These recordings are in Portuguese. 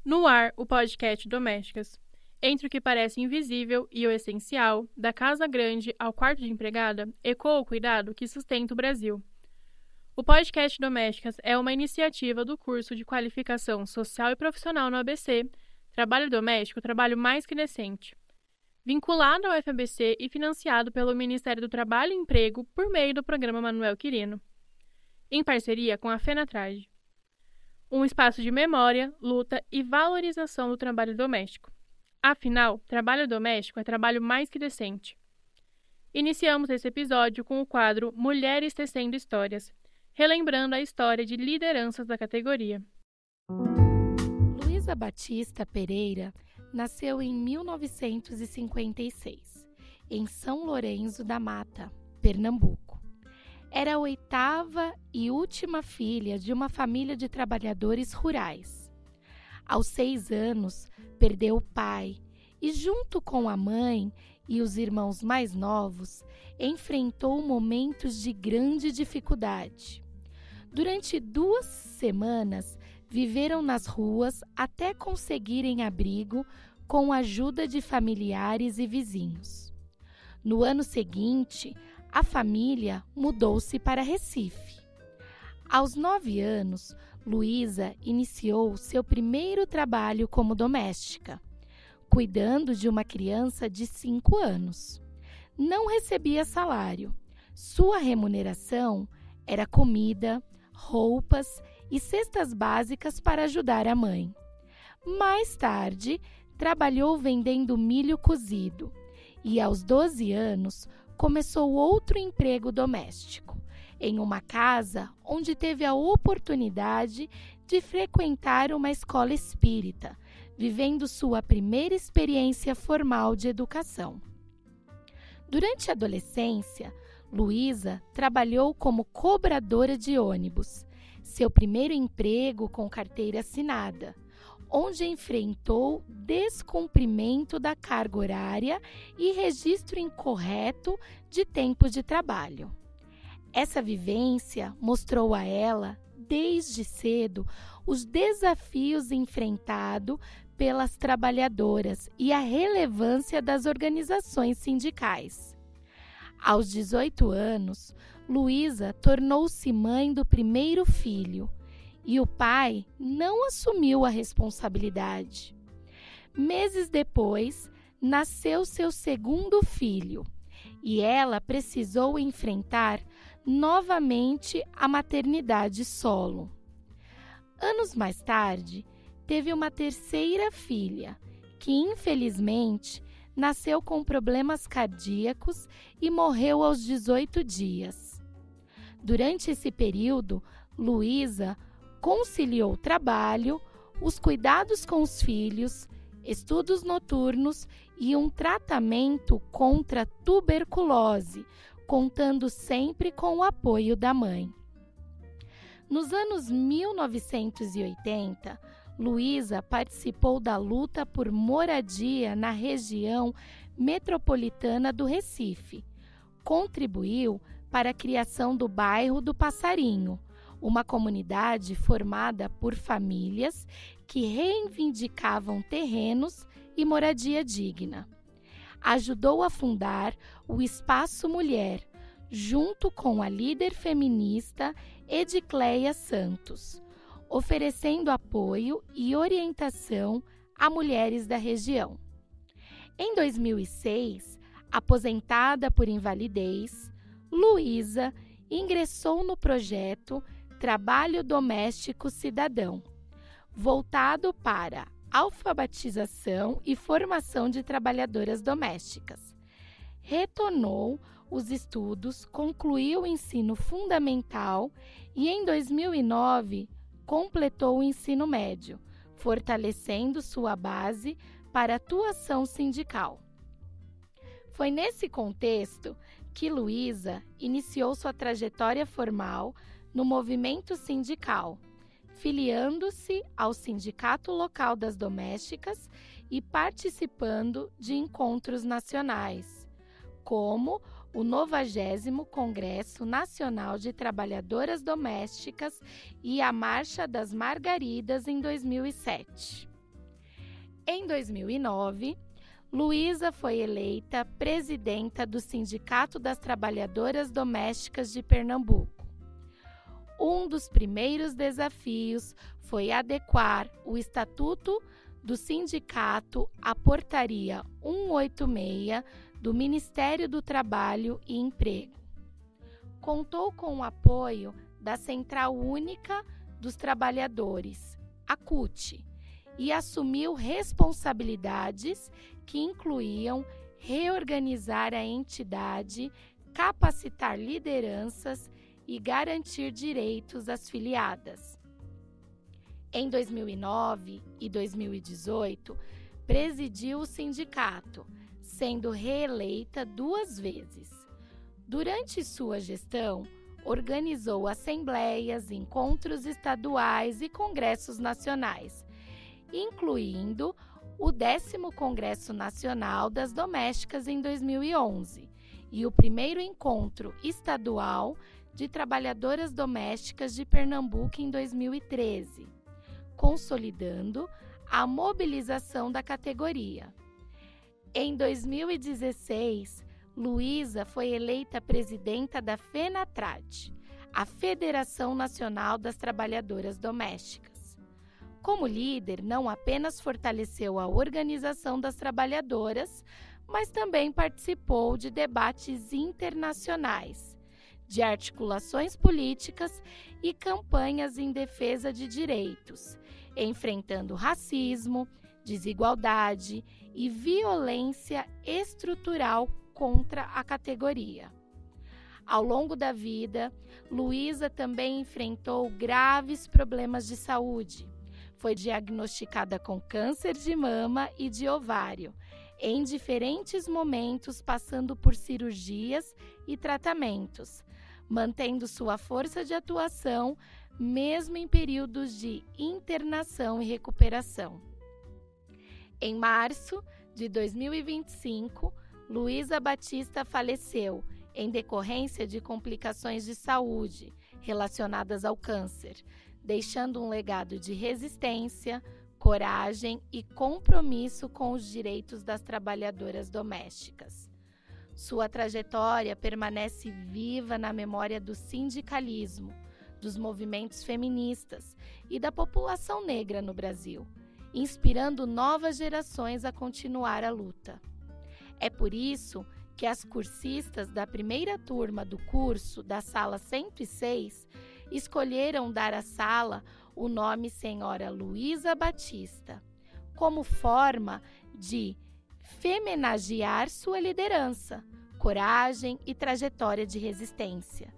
No ar, o podcast Domésticas. Entre o que parece invisível e o essencial, da casa grande ao quarto de empregada, ecoa o cuidado que sustenta o Brasil. O podcast Domésticas é uma iniciativa do curso de qualificação social e profissional no ABC, Trabalho Doméstico, Trabalho Mais que Decente. Vinculado ao FABC e financiado pelo Ministério do Trabalho e Emprego por meio do programa Manuel Quirino, em parceria com a FENATRAGE. Um espaço de memória, luta e valorização do trabalho doméstico. Afinal, trabalho doméstico é trabalho mais que decente. Iniciamos esse episódio com o quadro Mulheres Tecendo Histórias, relembrando a história de lideranças da categoria. Luísa Batista Pereira nasceu em 1956, em São Lourenço da Mata, Pernambuco. Era a oitava e última filha de uma família de trabalhadores rurais. Aos 6 anos, perdeu o pai e, junto com a mãe e os irmãos mais novos, enfrentou momentos de grande dificuldade. Durante 2 semanas, viveram nas ruas até conseguirem abrigo com a ajuda de familiares e vizinhos. No ano seguinte, a família mudou-se para Recife. Aos 9 anos, Luísa iniciou seu primeiro trabalho como doméstica, cuidando de uma criança de 5 anos. Não recebia salário. Sua remuneração era comida, roupas e cestas básicas para ajudar a mãe. Mais tarde, trabalhou vendendo milho cozido e, aos 12 anos, começou outro emprego doméstico, em uma casa onde teve a oportunidade de frequentar uma escola espírita, vivendo sua primeira experiência formal de educação. Durante a adolescência, Luísa trabalhou como cobradora de ônibus, seu primeiro emprego com carteira assinada, onde enfrentou descumprimento da carga horária e registro incorreto de tempo de trabalho. Essa vivência mostrou a ela, desde cedo, os desafios enfrentados pelas trabalhadoras e a relevância das organizações sindicais. Aos 18 anos, Luísa tornou-se mãe do primeiro filho, e o pai não assumiu a responsabilidade. Meses depois, nasceu seu segundo filho e ela precisou enfrentar novamente a maternidade solo. Anos mais tarde, teve uma terceira filha, que infelizmente nasceu com problemas cardíacos e morreu aos 18 dias. Durante esse período, Luísa conciliou trabalho, os cuidados com os filhos, estudos noturnos e um tratamento contra a tuberculose, contando sempre com o apoio da mãe. Nos anos 1980, Luísa participou da luta por moradia na região metropolitana do Recife. Contribuiu para a criação do bairro do Passarinho, uma comunidade formada por famílias que reivindicavam terrenos e moradia digna. Ajudou a fundar o Espaço Mulher, junto com a líder feminista Edicleia Santos, oferecendo apoio e orientação a mulheres da região. Em 2006, aposentada por invalidez, Luísa ingressou no projeto Trabalho Doméstico Cidadão, voltado para alfabetização e formação de trabalhadoras domésticas. Retornou os estudos, concluiu o ensino fundamental e, em 2009, completou o ensino médio, fortalecendo sua base para atuação sindical. Foi nesse contexto que Luísa iniciou sua trajetória formal no movimento sindical, filiando-se ao Sindicato Local das Domésticas e participando de encontros nacionais, como o 90º Congresso Nacional de Trabalhadoras Domésticas e a Marcha das Margaridas em 2007. Em 2009, Luísa foi eleita presidenta do Sindicato das Trabalhadoras Domésticas de Pernambuco. Um dos primeiros desafios foi adequar o Estatuto do Sindicato à Portaria 186 do Ministério do Trabalho e Emprego. Contou com o apoio da Central Única dos Trabalhadores, a CUT, e assumiu responsabilidades que incluíam reorganizar a entidade, capacitar lideranças e garantir direitos às filiadas. Em 2009 e 2018, presidiu o sindicato, sendo reeleita 2 vezes. Durante sua gestão, organizou assembleias, encontros estaduais e congressos nacionais, incluindo o 10º Congresso Nacional das Domésticas em 2011 e o primeiro encontro estadual de trabalhadoras domésticas de Pernambuco em 2013, consolidando a mobilização da categoria. Em 2016, Luísa foi eleita presidenta da FENATRAD, a Federação Nacional das Trabalhadoras Domésticas. Como líder, não apenas fortaleceu a organização das trabalhadoras, mas também participou de debates internacionais, de articulações políticas e campanhas em defesa de direitos, enfrentando racismo, desigualdade e violência estrutural contra a categoria. Ao longo da vida, Luísa também enfrentou graves problemas de saúde. Foi diagnosticada com câncer de mama e de ovário, em diferentes momentos passando por cirurgias e tratamentos, mantendo sua força de atuação mesmo em períodos de internação e recuperação. Em março de 2025, Luísa Batista faleceu em decorrência de complicações de saúde relacionadas ao câncer, deixando um legado de resistência, coragem e compromisso com os direitos das trabalhadoras domésticas. Sua trajetória permanece viva na memória do sindicalismo, dos movimentos feministas e da população negra no Brasil, inspirando novas gerações a continuar a luta. É por isso que as cursistas da primeira turma do curso da Sala 106 escolheram dar à sala o nome Senhora Luísa Batista, como forma de homenagear sua liderança, coragem e trajetória de resistência.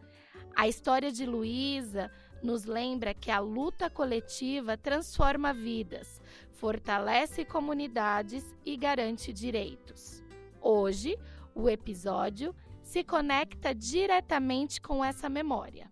A história de Luísa nos lembra que a luta coletiva transforma vidas, fortalece comunidades e garante direitos. Hoje, o episódio se conecta diretamente com essa memória.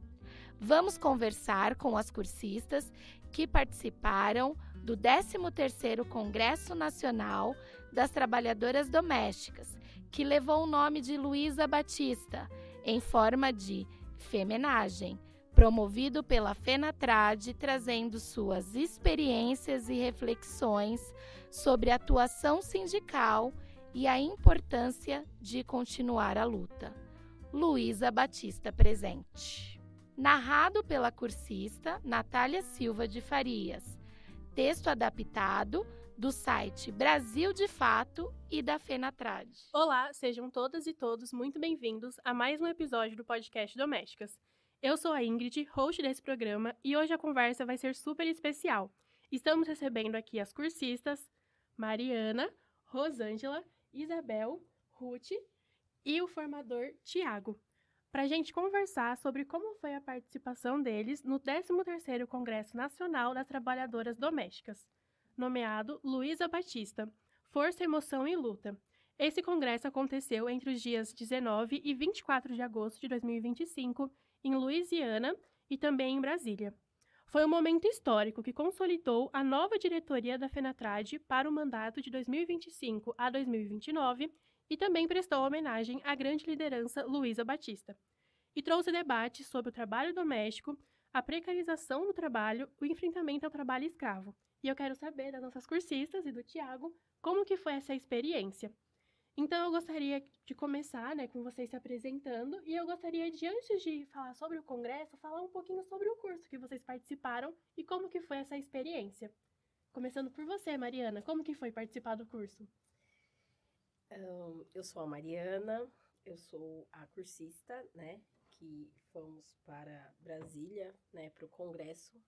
Vamos conversar com as cursistas que participaram do 13º Congresso Nacional das Trabalhadoras Domésticas, que levou o nome de Luísa Batista, em forma de homenagem, promovido pela FENATRAD, trazendo suas experiências e reflexões sobre a atuação sindical e a importância de continuar a luta. Luísa Batista presente. Narrado pela cursista Natália Silva de Farias. Texto adaptado do site Brasil de Fato e da FENATRAD. Olá, sejam todas e todos muito bem-vindos a mais um episódio do podcast Domésticas. Eu sou a Ingrid, host desse programa, e hoje a conversa vai ser super especial. Estamos recebendo aqui as cursistas Mariana, Rosângela, Isabel, Ruth e o formador Tiago, para a gente conversar sobre como foi a participação deles no 13º Congresso Nacional das Trabalhadoras Domésticas, nomeado Luísa Batista, Força, Emoção e Luta. Esse congresso aconteceu entre os dias 19 e 24 de agosto de 2025, em Louisiana e também em Brasília. Foi um momento histórico que consolidou a nova diretoria da FENATRAD para o mandato de 2025 a 2029 e também prestou homenagem à grande liderança Luísa Batista. E trouxe debates sobre o trabalho doméstico, a precarização do trabalho, o enfrentamento ao trabalho escravo, e eu quero saber das nossas cursistas e do Tiago como que foi essa experiência. Então, eu gostaria de começar, né, com vocês se apresentando, e eu gostaria de, antes de falar sobre o congresso, falar um pouquinho sobre o curso que vocês participaram e como que foi essa experiência. Começando por você, Mariana, como que foi participar do curso? Eu sou a Mariana, eu sou a cursista, né, que fomos para Brasília, né, para o congresso.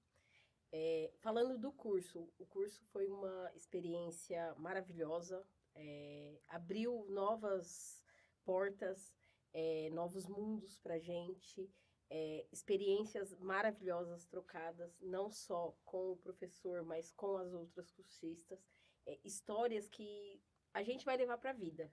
Falando do curso, o curso foi uma experiência maravilhosa, abriu novas portas, novos mundos para a gente, experiências maravilhosas trocadas, não só com o professor, mas com as outras cursistas, histórias que a gente vai levar para a vida,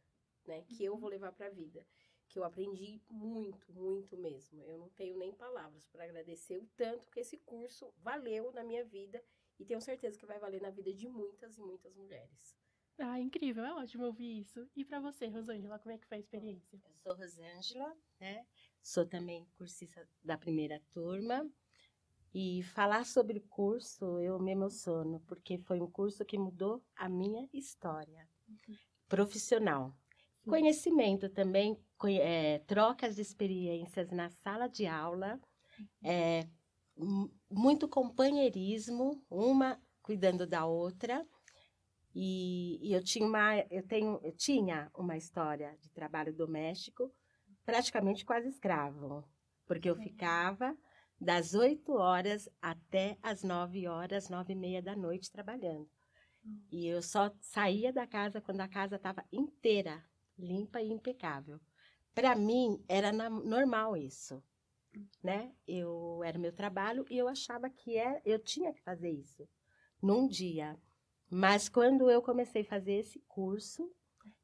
né? Que eu vou levar para a vida, que eu aprendi muito, muito mesmo. Eu não tenho nem palavras para agradecer o tanto que esse curso valeu na minha vida e tenho certeza que vai valer na vida de muitas e muitas mulheres. Ah, incrível, é ótimo ouvir isso. E para você, Rosângela, como é que foi a experiência? Eu sou Rosângela, né? Sou também cursista da primeira turma. E falar sobre o curso, eu me emociono, porque foi um curso que mudou a minha história profissional. Conhecimento também, trocas de experiências na sala de aula, muito companheirismo, uma cuidando da outra. E eu tinha uma história de trabalho doméstico praticamente quase escravo, porque eu ficava das 8 horas até as 9 horas, 9h30 da noite trabalhando. E eu só saía da casa quando a casa estava inteira, limpa e impecável. Para mim, era normal isso, né? Era meu trabalho e eu achava que eu tinha que fazer isso num dia. Mas quando eu comecei a fazer esse curso,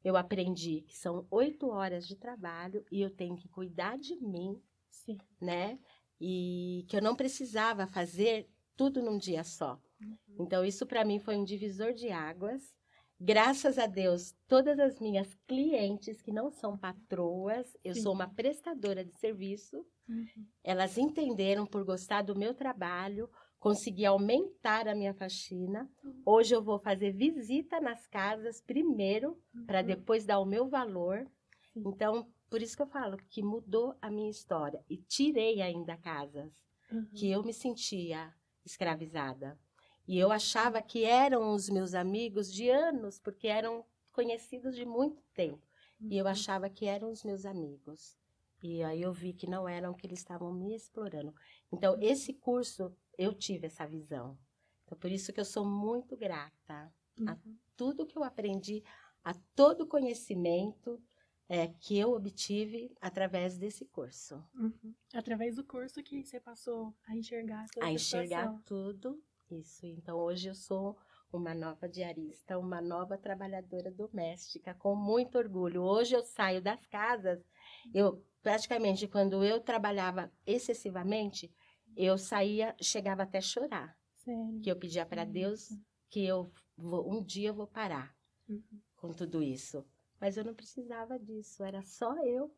eu aprendi que são 8 horas de trabalho e eu tenho que cuidar de mim, Sim. né? E que eu não precisava fazer tudo num dia só. Então, isso para mim foi um divisor de águas. Graças a Deus, todas as minhas clientes, que não são patroas, eu sou uma prestadora de serviço, elas entenderam por gostar do meu trabalho, consegui aumentar a minha faxina. Hoje eu vou fazer visita nas casas primeiro, para depois dar o meu valor. Então, por isso que eu falo que mudou a minha história. E tirei ainda casas que eu me sentia escravizada. E eu achava que eram os meus amigos de anos, porque eram conhecidos de muito tempo. E eu achava que eram os meus amigos. E aí eu vi que não eram, que eles estavam me explorando. Então, esse curso, eu tive essa visão. Então, por isso que eu sou muito grata a tudo que eu aprendi, a todo o conhecimento que eu obtive através desse curso. Através do curso que você passou a enxergar toda a essa enxergar situação. tudo isso. Então, hoje eu sou uma nova diarista, uma nova trabalhadora doméstica, com muito orgulho. Hoje eu saio das casas, praticamente, quando eu trabalhava excessivamente, eu saía, chegava até a chorar. Sério? Que eu pedia para Deus que um dia eu vou parar com tudo isso. Mas eu não precisava disso, era só eu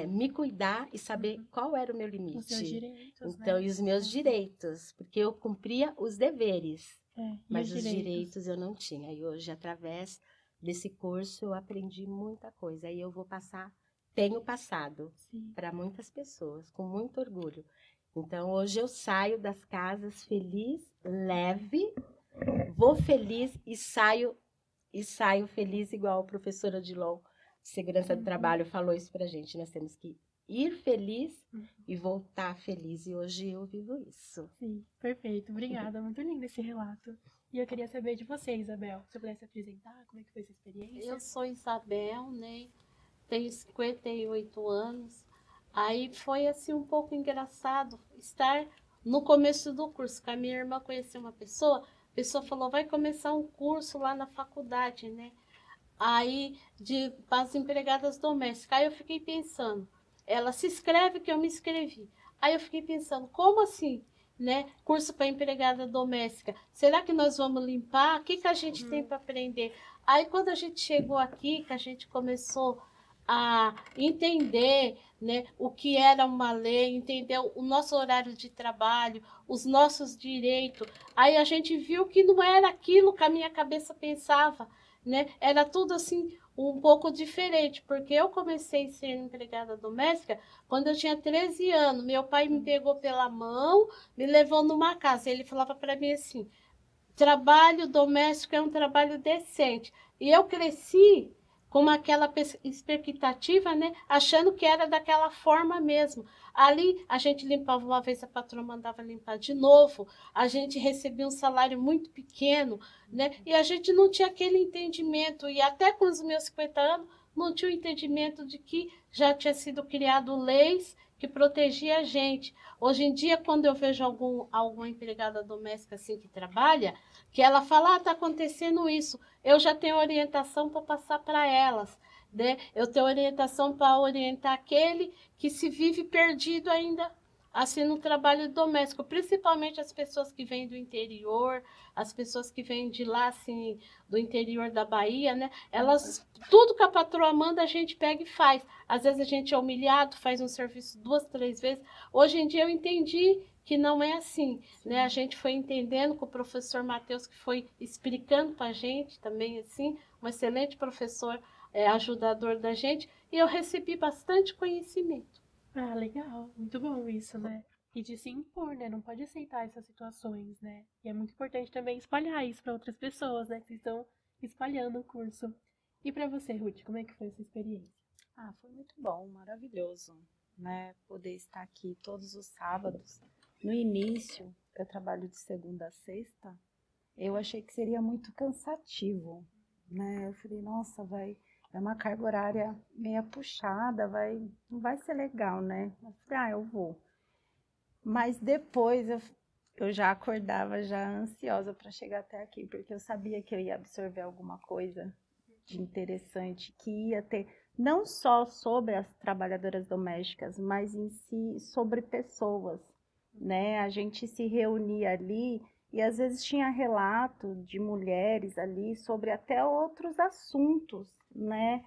me cuidar e saber qual era o meu limite. Os seus direitos, então, né? E os meus direitos, porque eu cumpria os deveres, E mas os direitos eu não tinha. E hoje, através desse curso, eu aprendi muita coisa. E eu tenho passado para muitas pessoas, com muito orgulho. Então, hoje eu saio das casas feliz, leve, vou feliz e saio feliz, igual a professora Odilon, de Segurança do Trabalho, falou isso pra gente. Nós temos que ir feliz e voltar feliz. E hoje eu vivo isso. Sim, perfeito. Obrigada. Muito lindo esse relato. E eu queria saber de você, Isabel. Se você pudesse apresentar, como é que foi essa experiência? Eu sou Isabel, né? Tenho 58 anos. Aí foi assim um pouco engraçado estar no começo do curso. Com a minha irmã conheceu uma pessoa, a pessoa falou, vai começar um curso lá na faculdade, né? Aí, para as empregadas domésticas. Aí eu fiquei pensando, ela se inscreve que eu me inscrevi. Aí eu fiquei pensando, como assim, né? Curso para empregada doméstica. Será que nós vamos limpar? O que a gente tem para aprender? Aí quando a gente chegou aqui, que a gente começou a entender, né, o que era uma lei, entender o nosso horário de trabalho, os nossos direitos. Aí a gente viu que não era aquilo que a minha cabeça pensava, né? Era tudo assim um pouco diferente, porque eu comecei a ser empregada doméstica quando eu tinha 13 anos. Meu pai me pegou pela mão, me levou numa casa. Ele falava para mim assim: trabalho doméstico é um trabalho decente. E eu cresci com aquela expectativa, né? Achando que era daquela forma mesmo. Ali a gente limpava uma vez, a patroa mandava limpar de novo, a gente recebia um salário muito pequeno, né? E a gente não tinha aquele entendimento, e até com os meus 50 anos, não tinha o entendimento de que já tinha sido criado leis que protegia a gente. Hoje em dia, quando eu vejo alguma empregada doméstica assim que trabalha, que ela fala, tá acontecendo isso, eu já tenho orientação para passar para elas, né? Eu tenho orientação para orientar aquele que se vive perdido ainda assim no trabalho doméstico, principalmente as pessoas que vêm do interior, as pessoas que vêm de lá, assim, do interior da Bahia, né? Elas, tudo que a patroa manda, a gente pega e faz. Às vezes a gente é humilhado, faz um serviço 2, 3 vezes. Hoje em dia eu entendi que não é assim, né? A gente foi entendendo com o professor Matheus, que foi explicando para a gente também, assim, um excelente professor, ajudador da gente, e eu recebi bastante conhecimento. Ah, legal. Muito bom isso, né? E de se impor, né? Não pode aceitar essas situações, né? E é muito importante também espalhar isso para outras pessoas, né? Que vocês estão espalhando o curso. E para você, Ruth, como é que foi essa experiência? Ah, foi muito bom, maravilhoso, né? Poder estar aqui todos os sábados. No início, eu trabalho de segunda a sexta, eu achei que seria muito cansativo, né? Eu falei, nossa, é uma carga horária meio puxada, não vai ser legal, né? Eu falei, eu vou. Mas depois eu já acordava já ansiosa para chegar até aqui, porque eu sabia que eu ia absorver alguma coisa de interessante, que ia ter não só sobre as trabalhadoras domésticas, mas em si sobre pessoas, né? A gente se reunia ali e às vezes tinha relato de mulheres ali sobre até outros assuntos, né?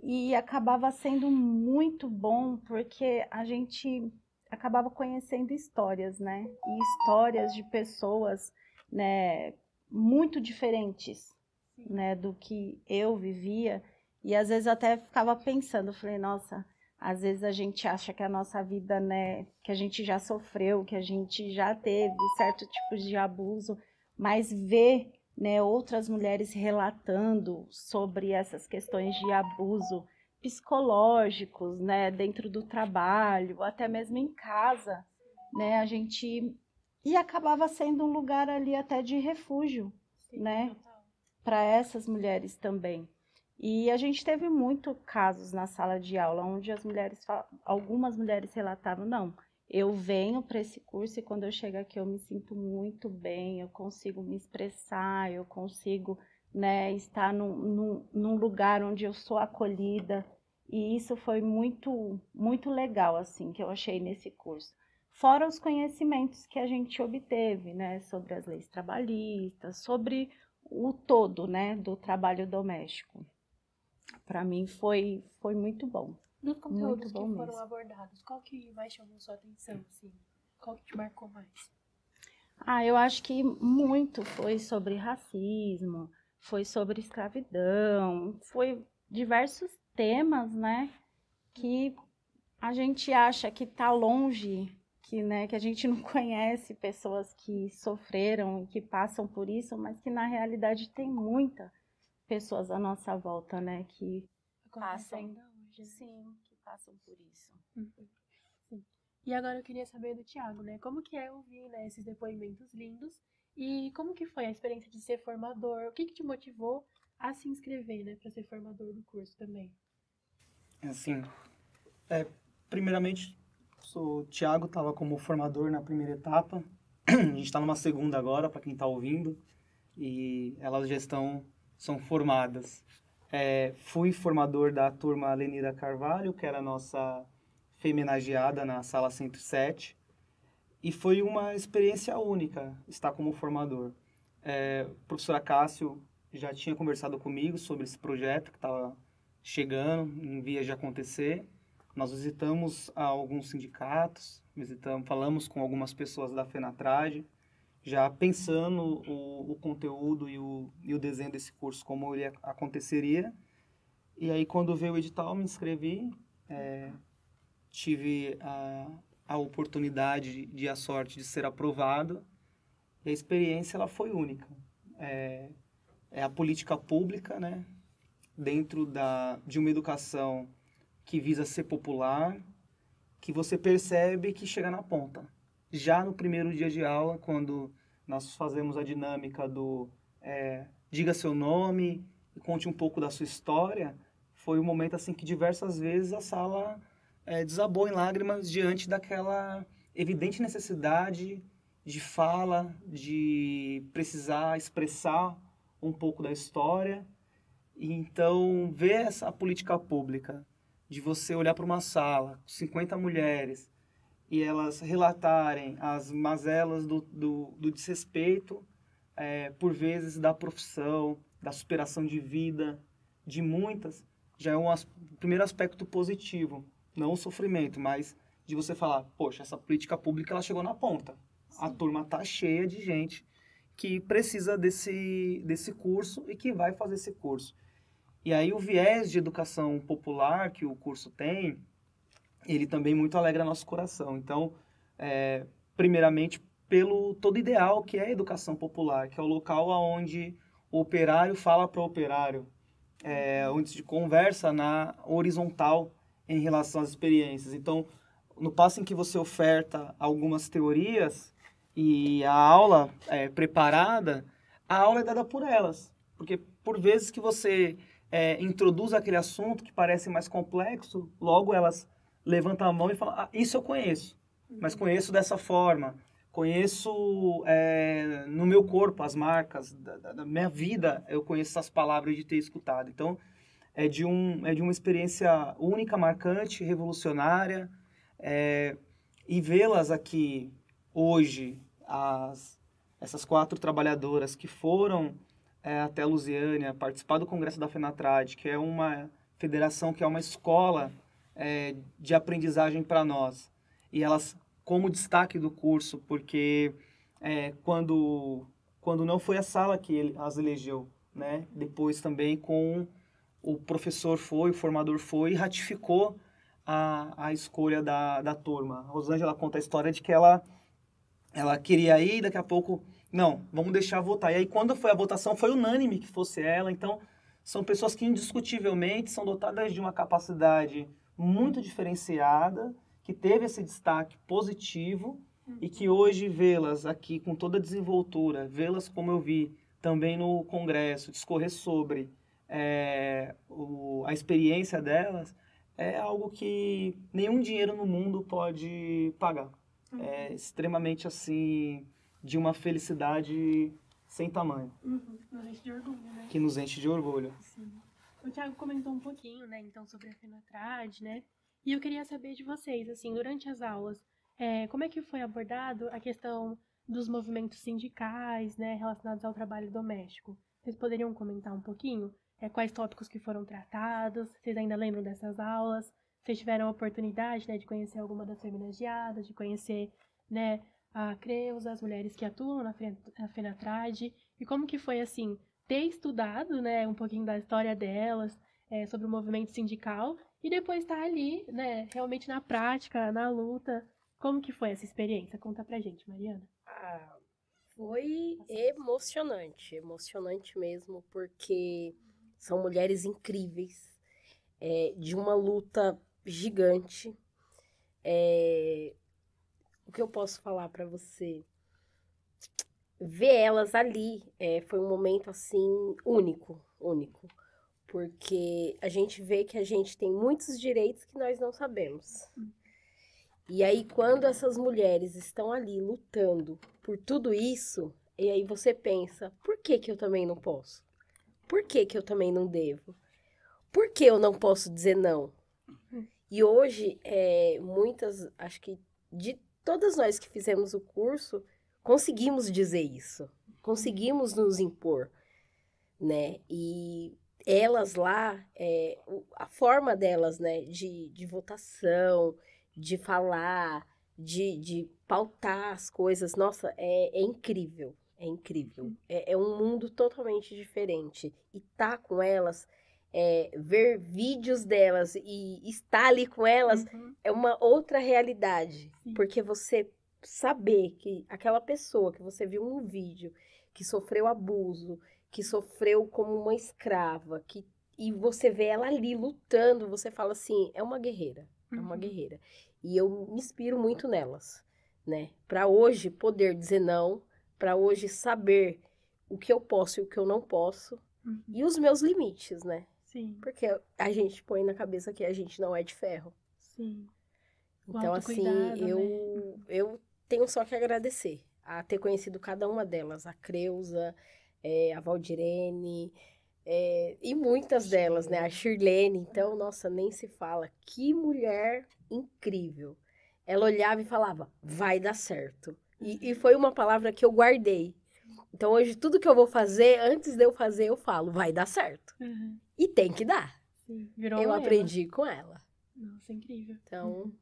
E acabava sendo muito bom porque a gente acabava conhecendo histórias, né? E histórias de pessoas, né, muito diferentes, né, do que eu vivia. E às vezes eu até ficava pensando, falei, nossa, às vezes a gente acha que a nossa vida, né, que a gente já sofreu, que a gente já teve certo tipo de abuso, mas ver, né, outras mulheres relatando sobre essas questões de abuso psicológicos, né, dentro do trabalho, até mesmo em casa, né, a gente e acabava sendo um lugar ali até de refúgio, né, para essas mulheres também. E a gente teve muito casos na sala de aula onde algumas mulheres relatavam, não, eu venho para esse curso e quando eu chego aqui eu me sinto muito bem, eu consigo me expressar, eu consigo, né, estar num lugar onde eu sou acolhida. E isso foi muito, muito legal, assim, que eu achei nesse curso. Fora os conhecimentos que a gente obteve, né, sobre as leis trabalhistas, sobre o todo, né, do trabalho doméstico. Para mim foi muito bom. Dos conteúdos muito bom que foram mesmo. abordados, qual que mais chamou sua atenção, assim? Qual que te marcou mais? Eu acho que muito foi sobre racismo, foi sobre escravidão, foi diversos temas, né, que a gente acha que está longe, né, que a gente não conhece pessoas que sofreram e que passam por isso, mas que na realidade tem muitas pessoas à nossa volta, né, que Acontece ainda hoje. sim, que passam por isso. Sim. E agora eu queria saber do Thiago, né? Como que é ouvir, né, esses depoimentos lindos e como que foi a experiência de ser formador? O que te motivou a se inscrever, né, para ser formador do curso também? Assim, primeiramente, o Thiago estava como formador na primeira etapa. A gente está numa segunda agora, para quem está ouvindo, e elas já são formadas. Fui formador da turma Lenira Carvalho, que era a nossa femenageada na sala 107, e foi uma experiência única estar como formador. O professor Acácio já tinha conversado comigo sobre esse projeto que estava chegando, em vias de acontecer. Nós visitamos alguns sindicatos, falamos com algumas pessoas da FENATRAD, já pensando o conteúdo e o desenho desse curso, como ele aconteceria. E aí, quando veio o edital, me inscrevi, tive a oportunidade e a sorte de ser aprovado, e a experiência ela foi única. É a política pública, né, dentro de uma educação que visa ser popular, que você percebe que chega na ponta. Já no primeiro dia de aula, quando nós fazemos a dinâmica do diga seu nome e conte um pouco da sua história, foi um momento assim que diversas vezes a sala desabou em lágrimas diante daquela evidente necessidade de fala, de precisar expressar um pouco da história. E então, ver essa política pública, de você olhar para uma sala, 50 mulheres, e elas relatarem as mazelas do desrespeito, por vezes, da profissão, da superação de vida, de muitas, já é um primeiro aspecto positivo. Não o sofrimento, mas de você falar, poxa, essa política pública ela chegou na ponta. Sim. A turma está cheia de gente que precisa desse curso e que vai fazer esse curso. E aí o viés de educação popular que o curso tem, ele também muito alegra nosso coração. Então, primeiramente, pelo todo ideal que é a educação popular, que é o local onde o operário fala para o operário, onde se conversa na horizontal em relação às experiências. Então, no passo em que você oferta algumas teorias e a aula é preparada, a aula é dada por elas. Porque por vezes que você introduz aquele assunto que parece mais complexo, logo elas levantam a mão e falam, isso eu conheço, mas conheço dessa forma, conheço no meu corpo as marcas da minha vida, eu conheço essas palavras de ter escutado. Então, é de uma experiência única, marcante, revolucionária, e vê-las aqui hoje, essas 4 trabalhadoras que foram até Lusiânia participar do Congresso da FENATRAD, que é uma federação, que é uma escola de aprendizagem para nós. E elas, como destaque do curso, porque quando não foi a sala que ele as elegeu, né? Depois também com o professor o formador foi e ratificou a escolha da turma. A Rosângela conta a história de que ela queria ir, daqui a pouco, não, vamos deixar votar. E aí, quando foi a votação, foi unânime que fosse ela. Então, são pessoas que, indiscutivelmente, são dotadas de uma capacidade muito diferenciada, que teve esse destaque positivo, e que hoje vê-las aqui com toda a desenvoltura, vê-las como eu vi também no Congresso, discorrer sobre a experiência delas, é algo que nenhum dinheiro no mundo pode pagar. É extremamente, assim, de uma felicidade sem tamanho. Nos enche de orgulho, né? Que nos enche de orgulho. Sim. O Thiago comentou um pouquinho, né, então, sobre a FENATRAD, né? E eu queria saber de vocês, assim, durante as aulas, como é que foi abordado a questão dos movimentos sindicais, né, relacionados ao trabalho doméstico? Vocês poderiam comentar um pouquinho? Quais tópicos que foram tratados? Vocês ainda lembram dessas aulas? Vocês tiveram a oportunidade, né, de conhecer alguma das feminagiadas, de conhecer, né, a Creuza, as mulheres que atuam na FENATRAD, e como que foi, assim, ter estudado, né, um pouquinho da história delas, sobre o movimento sindical, e depois estar ali, né, realmente na prática, na luta. Como que foi essa experiência? Conta pra gente, Mariana. Foi emocionante mesmo, porque são mulheres incríveis, de uma luta gigante. O que eu posso falar para você? Ver elas ali foi um momento, assim, único. Porque a gente vê que a gente tem muitos direitos que nós não sabemos. E aí, quando essas mulheres estão ali lutando por tudo isso, e aí você pensa, por que eu também não posso? Por que eu também não devo? Por que eu não posso dizer não? E hoje, acho que de todas nós que fizemos o curso, conseguimos dizer isso. Conseguimos nos impor, né? E elas lá, a forma delas, né, de votação, de falar, de pautar as coisas, nossa, é incrível, é incrível. É um mundo totalmente diferente. E tá com elas, ver vídeos delas e estar ali com elas é uma outra realidade. Sim. Porque você saber que aquela pessoa que você viu no vídeo, que sofreu abuso, que sofreu como uma escrava, e você vê ela ali lutando, você fala assim, é uma guerreira, é uma guerreira. E eu me inspiro muito nelas, né? Para hoje poder dizer não, para hoje saber o que eu posso e o que eu não posso, e os meus limites, né? Sim, Porque a gente põe na cabeça que a gente não é de ferro. sim. O Então, assim, autocuidado, eu tenho só que agradecer a ter conhecido cada uma delas, a Creuza, a Valdirene, e muitas delas, né? A Shirlene. Então, nossa, nem se fala. Que mulher incrível. Ela olhava e falava, vai dar certo. E foi uma palavra que eu guardei. Então, hoje, tudo que eu vou fazer, antes de eu fazer, eu falo, vai dar certo. E tem que dar. Sim, virou Eu uma aprendi com ela. Nossa, incrível. Então,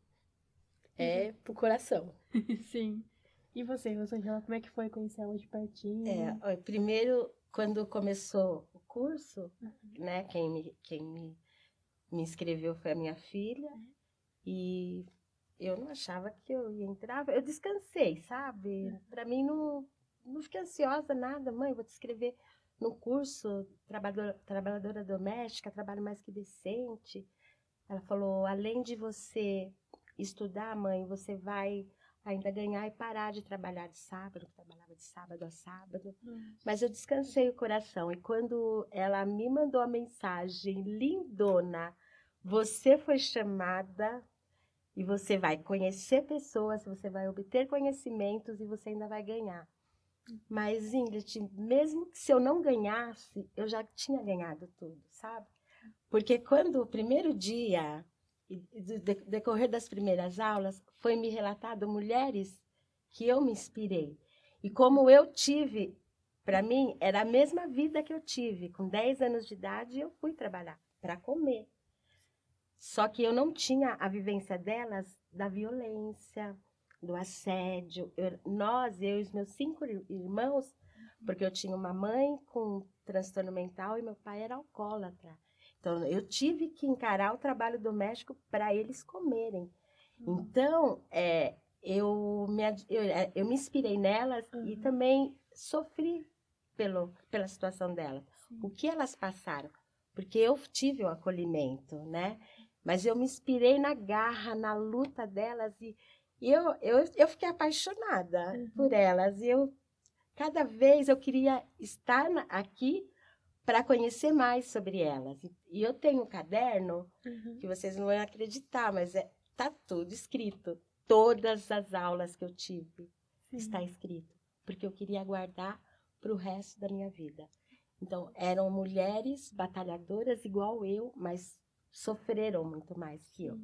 é pro coração. Sim. E você, Rosângela, como é que foi conhecer ela de pertinho? Ó, primeiro, quando começou o curso, né, quem me inscreveu foi a minha filha, e eu não achava que eu ia entrar, eu descansei, sabe? Para mim, não fiquei ansiosa, nada. Mãe, vou te inscrever no curso trabalhadora doméstica, trabalho mais que decente. Ela falou, além de você estudar, mãe, você vai ainda ganhar e parar de trabalhar de sábado. Eu trabalhava de sábado a sábado. Mas eu descansei o coração. E quando ela me mandou a mensagem lindona, você foi chamada e você vai conhecer pessoas, você vai obter conhecimentos e você ainda vai ganhar. Mas, Ingrid, mesmo que se eu não ganhasse, eu já tinha ganhado tudo, sabe? Porque quando o primeiro dia, decorrer das primeiras aulas, foi me relatado mulheres que eu me inspirei. E como eu tive, para mim, era a mesma vida que eu tive. Com 10 anos de idade, eu fui trabalhar para comer. Só que eu não tinha a vivência delas da violência, do assédio. Eu e os meus 5 irmãos, porque eu tinha uma mãe com transtorno mental e meu pai era alcoólatra. Então, eu tive que encarar o trabalho doméstico para eles comerem. Então, eu me inspirei nelas e também sofri pela situação delas. O que elas passaram? Porque eu tive o acolhimento, né? Mas eu me inspirei na garra, na luta delas e eu fiquei apaixonada por elas. E cada vez eu queria estar aqui para conhecer mais sobre elas. E eu tenho um caderno que vocês não vão acreditar, mas tá tudo escrito. Todas as aulas que eu tive está escrito, porque eu queria guardar para o resto da minha vida. Então, eram mulheres batalhadoras igual eu, mas sofreram muito mais que eu,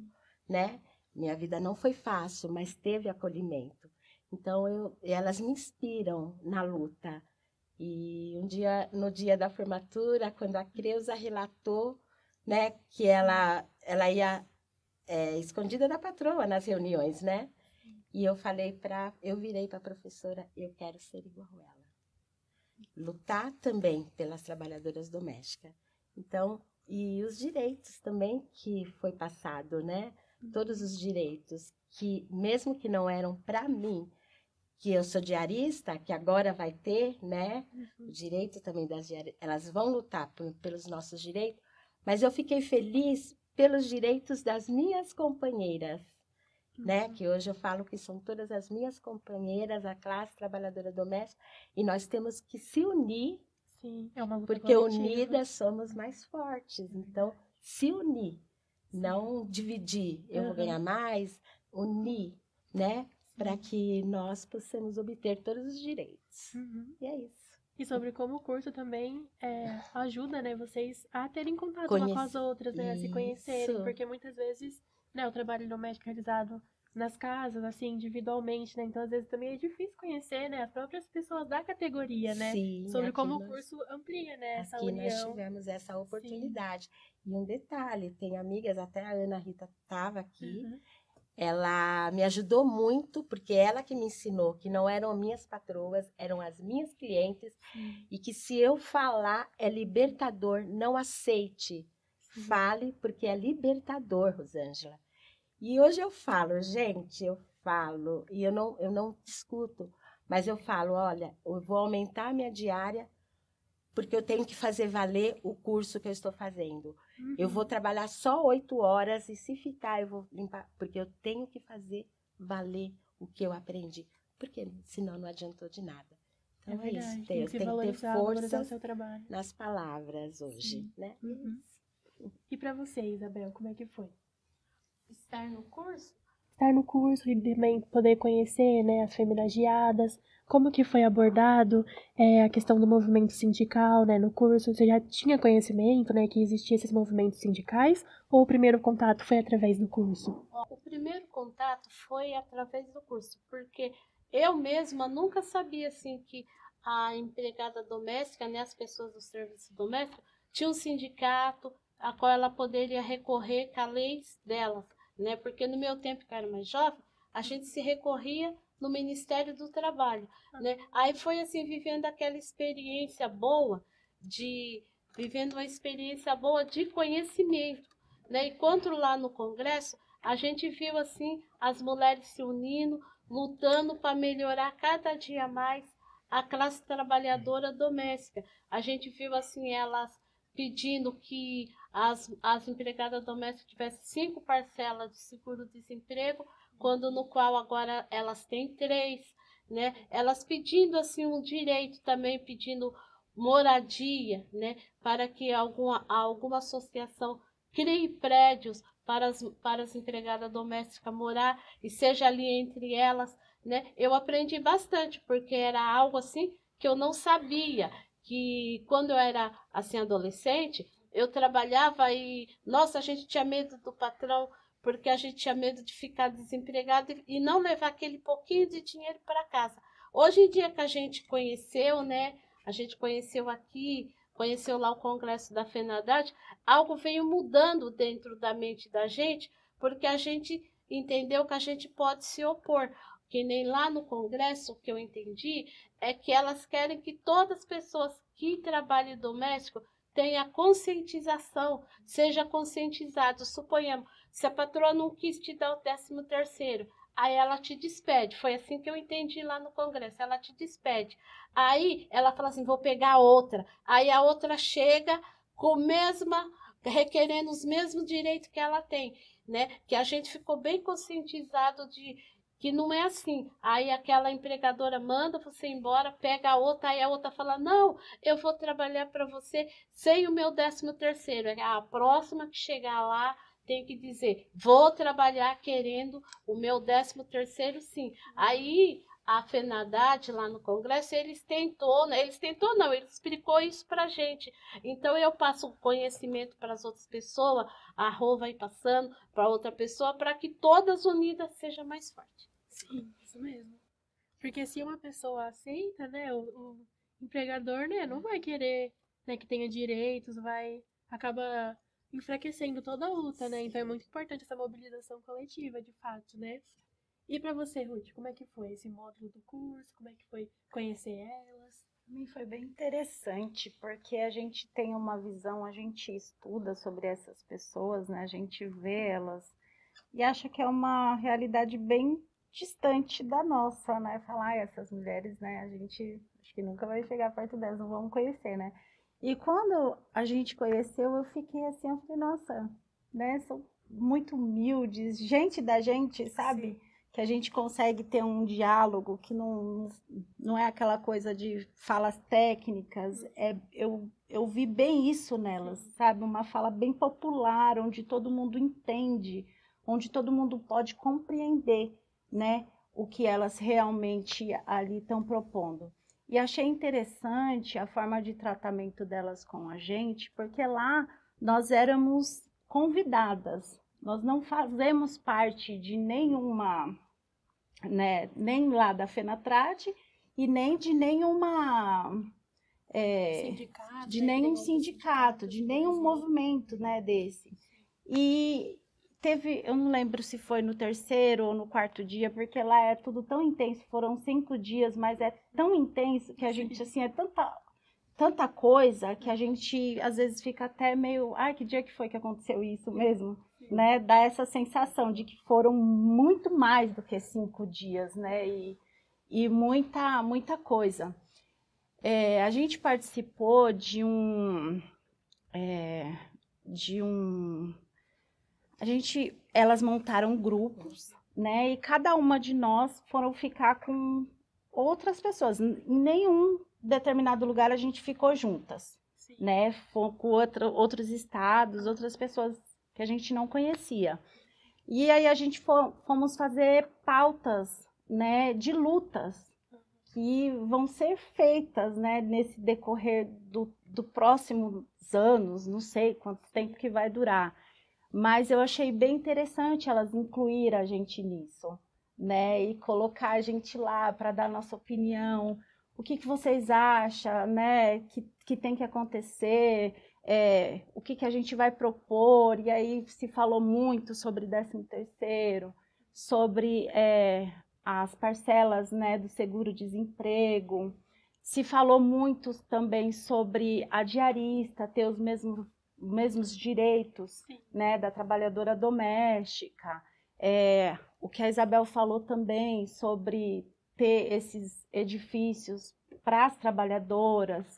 né? Minha vida não foi fácil, mas teve acolhimento. Então, elas me inspiram na luta. E no dia da formatura, quando a Creuza relatou, né, que ela ia escondida da patroa nas reuniões, né? E eu virei para a professora, eu quero ser igual a ela. Lutar também pelas trabalhadoras domésticas. Então, e os direitos também que foi passado, né? Todos os direitos que, mesmo que não eram para mim, que eu sou diarista, que agora vai ter, né? O direito também das diaristas, elas vão lutar pelos nossos direitos, mas eu fiquei feliz pelos direitos das minhas companheiras, né? Que hoje eu falo que são todas as minhas companheiras, a classe trabalhadora doméstica, e nós temos que se unir, é uma luta porque coletiva. unidas somos mais fortes. Então, se unir, não dividir, eu vou ganhar mais, unir, né? Para que nós possamos obter todos os direitos. E é isso. E sobre como o curso também ajuda, né, vocês a terem contato uma com as outras, né, a se conhecerem, porque muitas vezes, né, o trabalho doméstico realizado nas casas, assim, individualmente, né? Então, às vezes, também é difícil conhecer, né, as próprias pessoas da categoria, né? Sim, Sobre aqui como o nós- curso amplia, né, essa Aqui nós união. tivemos essa oportunidade. E um detalhe, tem amigas, até a Ana Rita estava aqui, Uhum. ela me ajudou muito, porque ela que me ensinou que não eram minhas patroas, eram as minhas clientes, e que se eu falar é libertador, não aceite. Fale, porque é libertador, Rosângela. E hoje eu falo, gente, eu falo, e eu não discuto, mas eu falo, olha, eu vou aumentar a minha diária porque eu tenho que fazer valer o curso que eu estou fazendo. Eu vou trabalhar só 8 horas e se ficar eu vou limpar, porque eu tenho que fazer valer o que eu aprendi, porque senão não adiantou de nada. Então É verdade, isso, tem eu que se tenho que ter valorizar o força seu trabalho. nas palavras hoje, né? Uhum. E pra você, Isabel, como é que foi? Estar no curso? Estar no curso e também poder conhecer, né, as feminagiadas, como que foi abordado a questão do movimento sindical, né, no curso? Você já tinha conhecimento, né, que existia esses movimentos sindicais, ou o primeiro contato foi através do curso? O primeiro contato foi através do curso, porque eu mesma nunca sabia assim que a empregada doméstica, né, as pessoas do serviço doméstico, tinha um sindicato a qual ela poderia recorrer com a lei delas, né? Porque no meu tempo, que eu era mais jovem, a gente se recorria no Ministério do Trabalho, né? Aí foi assim, vivendo aquela experiência boa vivendo uma experiência boa de conhecimento, né? Enquanto lá no Congresso, a gente viu assim as mulheres se unindo, lutando para melhorar cada dia mais a classe trabalhadora doméstica. A gente viu assim elas pedindo que as empregadas domésticas tivessem 5 parcelas de seguro-desemprego, quando no qual agora elas têm 3, né? Elas pedindo assim um direito também, pedindo moradia, né? Para que alguma associação crie prédios para as empregadas domésticas morar e seja ali entre elas, né? Eu aprendi bastante, porque era algo assim que eu não sabia, que quando eu era assim adolescente, eu trabalhava e, nossa, a gente tinha medo do patrão, porque a gente tinha medo de ficar desempregado e não levar aquele pouquinho de dinheiro para casa. Hoje em dia que a gente conheceu, né? A gente conheceu aqui, conheceu lá o Congresso da FENADAT, algo veio mudando dentro da mente da gente, porque a gente entendeu que a gente pode se opor. Que nem lá no Congresso, o que eu entendi é que elas querem que todas as pessoas que trabalhem doméstico tenha conscientização, seja conscientizado. Suponhamos, se a patroa não quis te dar o 13º, aí ela te despede. Foi assim que eu entendi lá no Congresso, ela te despede. Aí ela fala assim, vou pegar outra. Aí a outra chega com requerendo os mesmos direitos que ela tem, né? Que a gente ficou bem conscientizado de que não é assim. Aí aquela empregadora manda você embora, pega a outra, aí a outra fala, não, eu vou trabalhar para você sem o meu 13º. A próxima que chegar lá tem que dizer, vou trabalhar querendo o meu 13º, sim. Aí a FENADAT lá no Congresso, ele explicou isso pra gente. Então eu passo o conhecimento para as outras pessoas, a Rô vai passando para outra pessoa, para que todas unidas sejam mais fortes. Sim, isso mesmo. Porque se uma pessoa aceita, né, o empregador, né, não vai querer, né, que tenha direitos, acaba enfraquecendo toda a luta, né? Então é muito importante essa mobilização coletiva, de fato, né? E pra você, Ruth, como é que foi esse módulo do curso? Como é que foi conhecer elas? Para mim foi bem interessante, porque a gente tem uma visão, a gente estuda sobre essas pessoas, né? A gente vê elas e acha que é uma realidade bem distante da nossa, né? Falar, essas mulheres, né? A gente acho que nunca vai chegar perto delas, não vamos conhecer, né? E quando a gente conheceu, eu fiquei assim, eu falei, nossa, né? São muito humildes, gente da gente, sabe? Sim. Que a gente consegue ter um diálogo que não é aquela coisa de falas técnicas. Eu vi bem isso nelas, sabe? Uma fala bem popular, onde todo mundo entende, onde todo mundo pode compreender, né, o que elas realmente ali estão propondo. E achei interessante a forma de tratamento delas com a gente, porque lá nós éramos convidadas, Nós não fazemos parte de nenhuma, né, nem lá da FENATRAD e nem de nenhuma... Sindicato, de né? nenhum Tem outros sindicato, sindicatos, de por nenhum exemplo. movimento, né, desse. E teve, eu não lembro se foi no 3º ou no 4º dia, porque lá é tudo tão intenso, foram 5 dias, mas é tão intenso que a gente, assim, é tanta coisa que a gente, às vezes, fica até meio, ai, que dia que foi que aconteceu isso mesmo, né? Dá essa sensação de que foram muito mais do que 5 dias, né? E muita coisa. A gente participou elas montaram grupos, né? E cada uma de nós foram ficar com outras pessoas. Em nenhum determinado lugar a gente ficou juntas, né? Com outros estados, outras pessoas que a gente não conhecia. E aí a gente fomos fazer pautas, né, de lutas que vão ser feitas, né, nesse decorrer do próximos anos, não sei quanto tempo que vai durar. Mas eu achei bem interessante elas incluir a gente nisso, né, e colocar a gente lá para dar nossa opinião. O que vocês acham, né, que tem que acontecer, o que a gente vai propor. E aí se falou muito sobre 13º, sobre as parcelas, né, do seguro-desemprego. Se falou muito também sobre a diarista ter os mesmos direitos, né, da trabalhadora doméstica. O que a Isabel falou também sobre ter esses edifícios para as trabalhadoras,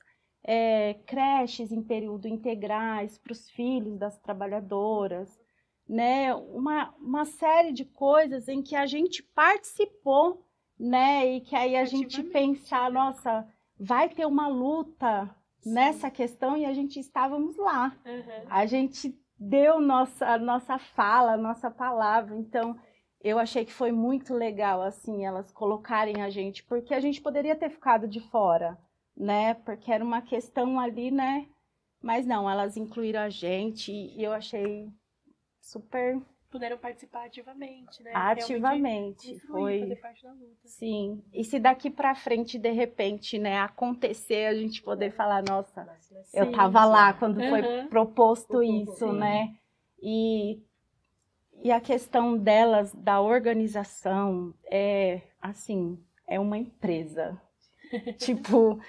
creches em período integrais para os filhos das trabalhadoras, né? Uma série de coisas em que a gente participou, né? E que aí a gente pensar, nossa, vai ter uma luta nessa questão, e a gente estávamos lá. A gente deu nossa fala, nossa palavra. Então, eu achei que foi muito legal, assim, elas colocarem a gente, porque a gente poderia ter ficado de fora, né? Porque era uma questão ali, né? Mas não, elas incluíram a gente e eu achei super... Puderam participar ativamente, né? Ativamente, foi. Fazer parte da luta. Sim, e se daqui para frente, de repente, né, acontecer, a gente poder falar, nossa, eu tava lá quando foi proposto isso, né? E a questão delas, da organização, assim, é uma empresa. Tipo,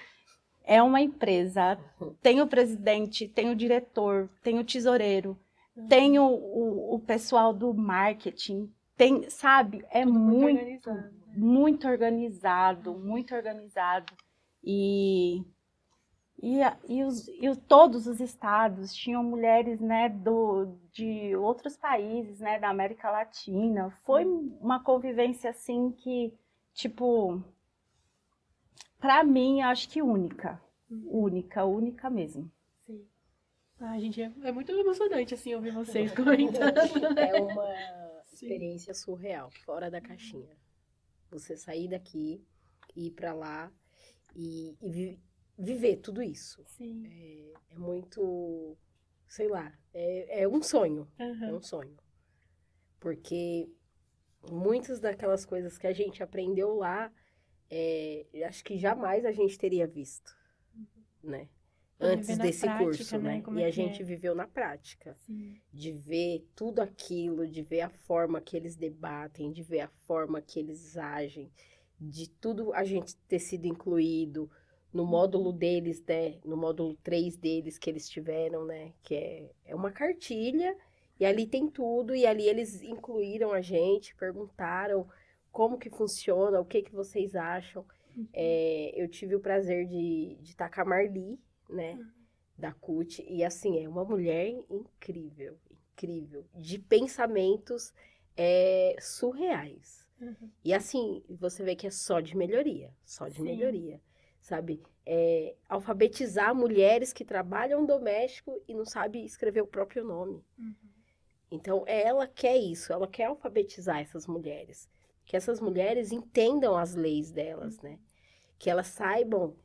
é uma empresa. Tem o presidente, tem o diretor, tem o tesoureiro, tem o pessoal do marketing, tem, sabe, é muito organizado. E todos os estados tinham mulheres, né, de outros países, né, da América Latina. Foi uma convivência, assim, que, tipo, para mim, acho que única mesmo. Sim. Gente, é muito emocionante, assim, ouvir vocês comentando. É uma experiência surreal, fora da caixinha. Você sair daqui, ir para lá e viver tudo isso. Sim. É muito, sei lá, é um sonho. É um sonho. Porque muitas daquelas coisas que a gente aprendeu lá, acho que jamais a gente teria visto, né? Antes desse curso, né? E a gente viveu na prática. Sim. De ver tudo aquilo, de ver a forma que eles debatem, de ver a forma que eles agem, de tudo a gente ter sido incluído no módulo deles, né? No módulo 3 deles que eles tiveram, né? Que é uma cartilha, e ali tem tudo, e ali eles incluíram a gente, perguntaram como que funciona, o que vocês acham. Eu tive o prazer de estar com a Marli, né, da CUT, e assim, é uma mulher incrível, de pensamentos surreais. E assim, você vê que é só de melhoria, sabe? Alfabetizar mulheres que trabalham doméstico e não sabem escrever o próprio nome. Então, ela quer isso, ela quer alfabetizar essas mulheres, que essas mulheres entendam as leis delas, né? Que elas saibam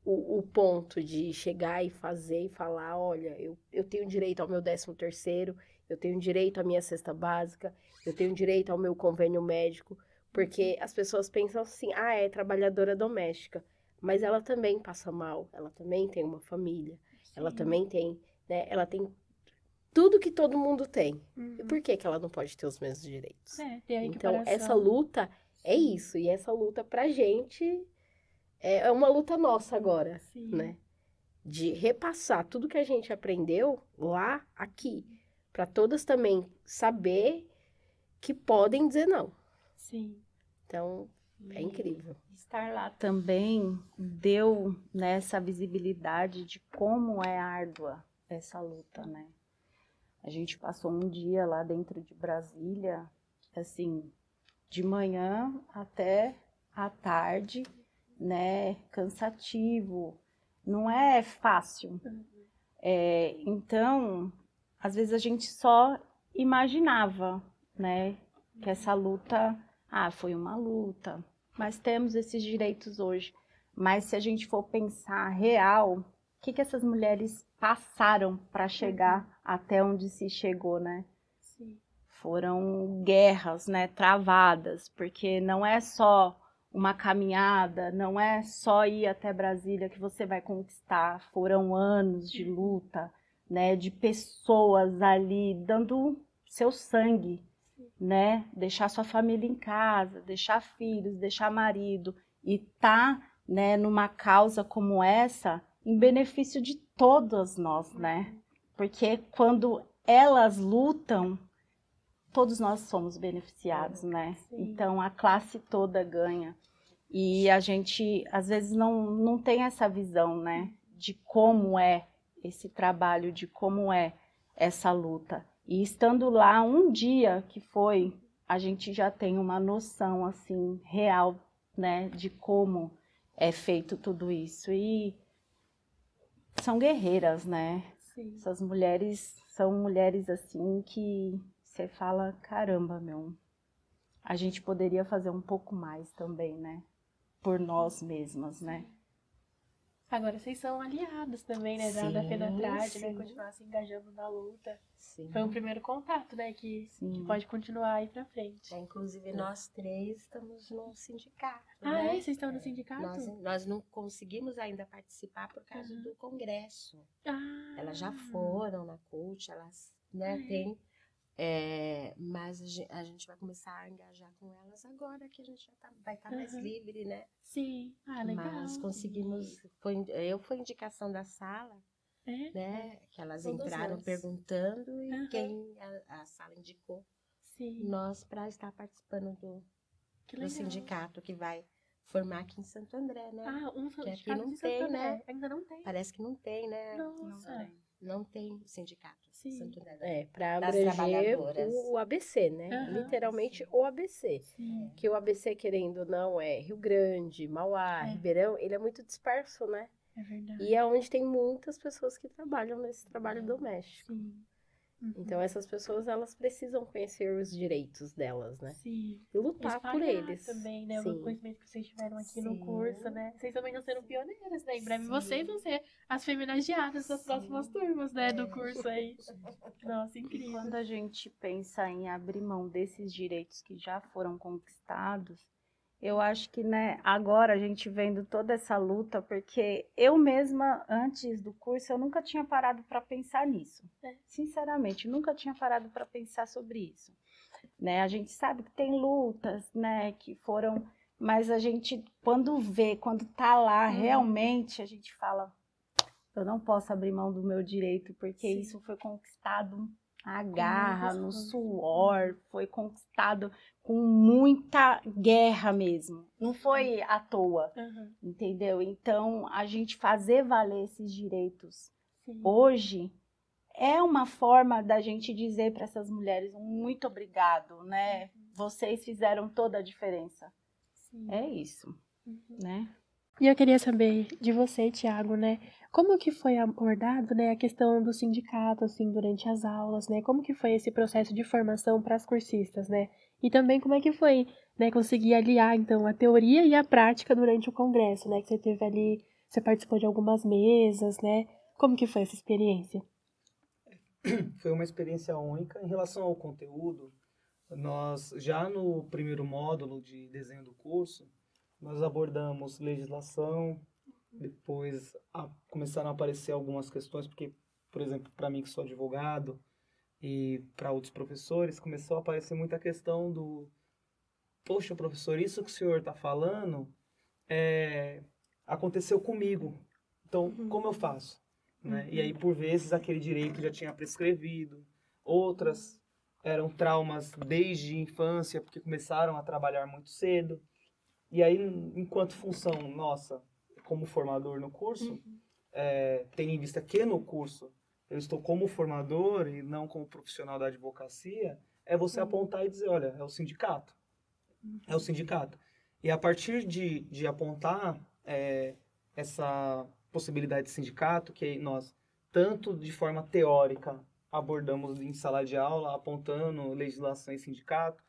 o ponto de chegar e fazer e falar, olha, eu tenho direito ao meu 13º eu tenho direito à minha cesta básica, eu tenho direito ao meu convênio médico, porque as pessoas pensam assim, é trabalhadora doméstica, mas ela também passa mal, ela também tem uma família, ela também tem, né, ela tem tudo que todo mundo tem. E por que ela não pode ter os mesmos direitos? Tem a Então, equiparação. essa luta é isso, e essa luta pra gente é uma luta nossa agora, né? De repassar tudo que a gente aprendeu lá, aqui, para todas também saber que podem dizer não. Sim. Então, é incrível. Estar lá também deu nessa visibilidade de como é árdua essa luta, né? A gente passou um dia lá dentro de Brasília, assim, de manhã até à tarde, né? Cansativo. Não é fácil. Então, às vezes a gente só imaginava, né? Que essa luta, foi uma luta. Mas temos esses direitos hoje. Mas se a gente for pensar real, o que essas mulheres passaram para chegar até onde se chegou, né? Sim. Foram guerras, né, travadas, porque não é só uma caminhada, não é só ir até Brasília que você vai conquistar. Foram anos de luta, né, de pessoas ali dando seu sangue, né, deixar sua família em casa, deixar filhos, deixar marido e né, numa causa como essa em benefício de todas nós, né? Porque quando elas lutam, todos nós somos beneficiados, né? Então a classe toda ganha. E a gente, às vezes, não tem essa visão, né? De como é esse trabalho, de como é essa luta. E estando lá um dia que foi, a gente já tem uma noção, assim, real, né? De como é feito tudo isso. E são guerreiras, né? Sim. Essas mulheres são mulheres, assim, que você fala, caramba, a gente poderia fazer um pouco mais também, né? Por nós mesmas, né? Agora vocês são aliados também, né? Da FENATRAD, né? Continuar se engajando na luta. Sim. Foi um primeiro contato, né? Que pode continuar aí pra frente. Inclusive, nós três estamos no sindicato, né? Vocês estão no sindicato? Nós não conseguimos ainda participar por causa do congresso. Elas já foram na CUT, elas, né, têm... mas a gente vai começar a engajar com elas agora que a gente já vai estar mais livre, né? Sim. Legal. Mas conseguimos... Foi indicação da sala, né? Que elas entraram perguntando e quem a sala indicou nós para estar participando do sindicato que vai formar aqui em Santo André, né? Um que aqui sindicato não de tem, Santo André. né? Ainda não tem. Parece que não tem, né? Nossa. Não tem sindicato. Santo André. Para das abranger trabalhadoras. o ABC, né? Literalmente o ABC. Que o ABC, querendo ou não, é Rio Grande, Mauá, Ribeirão, ele é muito disperso, né? É verdade. E é onde tem muitas pessoas que trabalham nesse trabalho doméstico. Sim. Então, essas pessoas, elas precisam conhecer os direitos delas, né? Sim. E lutar por eles. Também, né? O conhecimento que vocês tiveram aqui no curso, né? Vocês também estão sendo pioneiras, né? Em breve vocês vão ser as feminagiadas das próximas turmas, né? Do curso aí. Nossa, incrível. Quando a gente pensa em abrir mão desses direitos que já foram conquistados, eu acho que, né, agora a gente vendo toda essa luta, porque eu mesma, antes do curso, eu nunca tinha parado para pensar nisso. Sinceramente, nunca tinha parado para pensar sobre isso. Né? A gente sabe que tem lutas, né, que foram... Mas a gente, quando vê, quando tá lá, realmente, a gente fala, eu não posso abrir mão do meu direito, porque isso foi conquistado a garra, no suor, foi conquistado com muita guerra mesmo. Não foi à toa, entendeu? Então, a gente fazer valer esses direitos hoje é uma forma da gente dizer para essas mulheres um muito obrigado, né? Vocês fizeram toda a diferença. É isso, né? E eu queria saber de você, Thiago, né? Como que foi abordado, né, a questão do sindicato, assim, durante as aulas, né? Como que foi esse processo de formação para as cursistas, né? E também como é que foi, né, conseguir aliar, então, a teoria e a prática durante o congresso, né? Que você teve ali, você participou de algumas mesas, né? Como que foi essa experiência? foi uma experiência única. Em relação ao conteúdo, nós, já no primeiro módulo de desenho do curso, nós abordamos legislação, depois começaram a aparecer algumas questões, porque, por exemplo, para mim que sou advogado, e para outros professores, começou a aparecer muita questão do: poxa, professor, isso que o senhor está falando aconteceu comigo, então como eu faço? Né? E aí, por vezes, aquele direito já tinha prescrevido, outras eram traumas desde a infância, porque começaram a trabalhar muito cedo. E aí, enquanto função nossa, como formador no curso, tendo em vista que no curso eu estou como formador e não como profissional da advocacia, é você apontar e dizer: olha, é o sindicato. É o sindicato. E a partir de apontar essa possibilidade de sindicato, que nós, tanto de forma teórica, abordamos em sala de aula, apontando legislação e sindicato,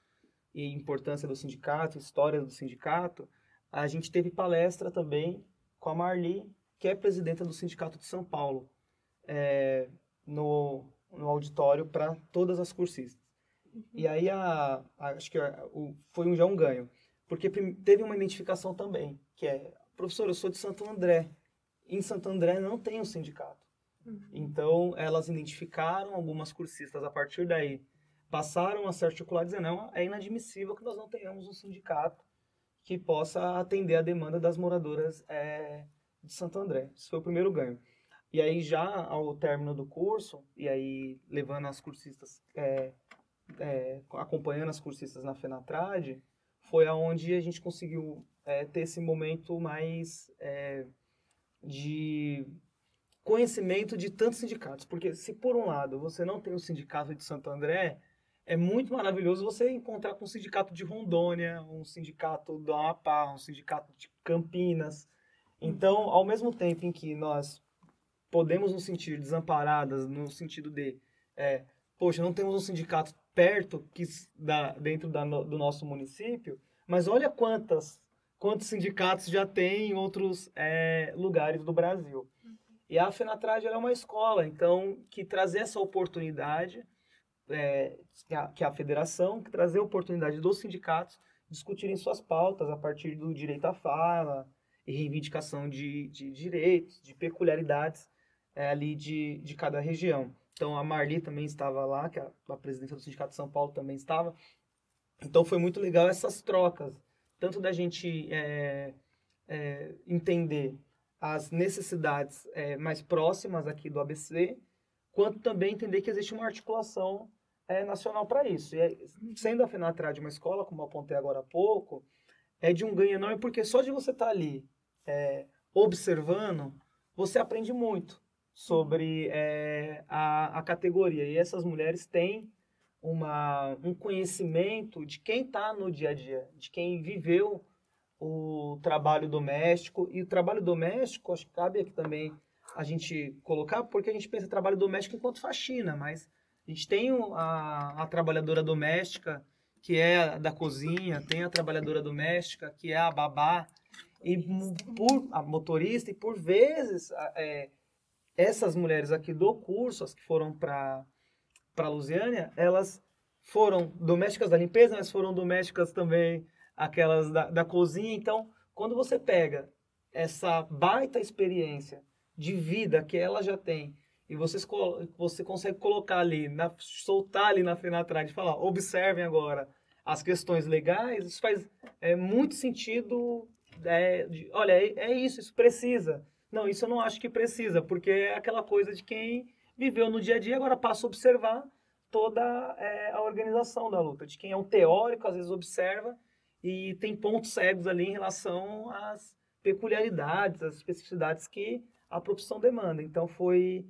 e importância do sindicato, história do sindicato, a gente teve palestra também com a Marli, que é presidenta do Sindicato de São Paulo, no auditório para todas as cursistas. E aí, acho que foi já um ganho, porque teve uma identificação também, que é: professor, eu sou de Santo André. Em Santo André não tem um sindicato. Então, elas identificaram algumas cursistas. A partir daí, passaram a se articular, dizendo: não, é inadmissível que nós não tenhamos um sindicato que possa atender a demanda das moradoras de Santo André. Esse foi o primeiro ganho. E aí, já ao término do curso, e aí levando as cursistas, acompanhando as cursistas na FENATRAD, foi aonde a gente conseguiu ter esse momento mais de conhecimento de tantos sindicatos. Porque se, por um lado, você não tem o sindicato de Santo André, é muito maravilhoso você encontrar com um sindicato de Rondônia, um sindicato do Amapá, um sindicato de Campinas. Então, ao mesmo tempo em que nós podemos nos sentir desamparadas, no sentido de, poxa, não temos um sindicato perto, dentro do nosso município, mas olha quantos sindicatos já tem em outros lugares do Brasil. E a FENATRAD é uma escola, então, que trazer essa oportunidade, que é a federação, que trazer a oportunidade dos sindicatos discutirem suas pautas a partir do direito à fala e reivindicação de direitos, de peculiaridades ali de cada região. Então, a Marli também estava lá, que a presidenta do Sindicato de São Paulo também estava. Então, foi muito legal essas trocas, tanto da gente entender as necessidades mais próximas aqui do ABC, quanto também entender que existe uma articulação nacional para isso. E, sendo a FENATRAD uma escola, como eu apontei agora há pouco, é de um ganho enorme, porque só de você estar ali observando, você aprende muito sobre a categoria. E essas mulheres têm um conhecimento de quem está no dia a dia, de quem viveu o trabalho doméstico. E o trabalho doméstico, acho que cabe aqui também a gente colocar, porque a gente pensa trabalho doméstico enquanto faxina, mas a gente tem a trabalhadora doméstica, que é da cozinha, tem a trabalhadora doméstica, que é a babá, e a motorista, e por vezes essas mulheres aqui do curso, as que foram para Lusiânia, elas foram domésticas da limpeza, mas foram domésticas também aquelas da cozinha. Então, quando você pega essa baita experiência de vida que ela já tem, e você consegue colocar ali, soltar ali na FENATRAD e falar: observem agora as questões legais, isso faz muito sentido. Olha, isso precisa. Não, isso eu não acho que precisa, porque é aquela coisa de quem viveu no dia a dia, agora passa a observar toda a organização da luta, de quem é um teórico, às vezes observa e tem pontos cegos ali em relação às peculiaridades, às especificidades que a profissão demanda. Então foi,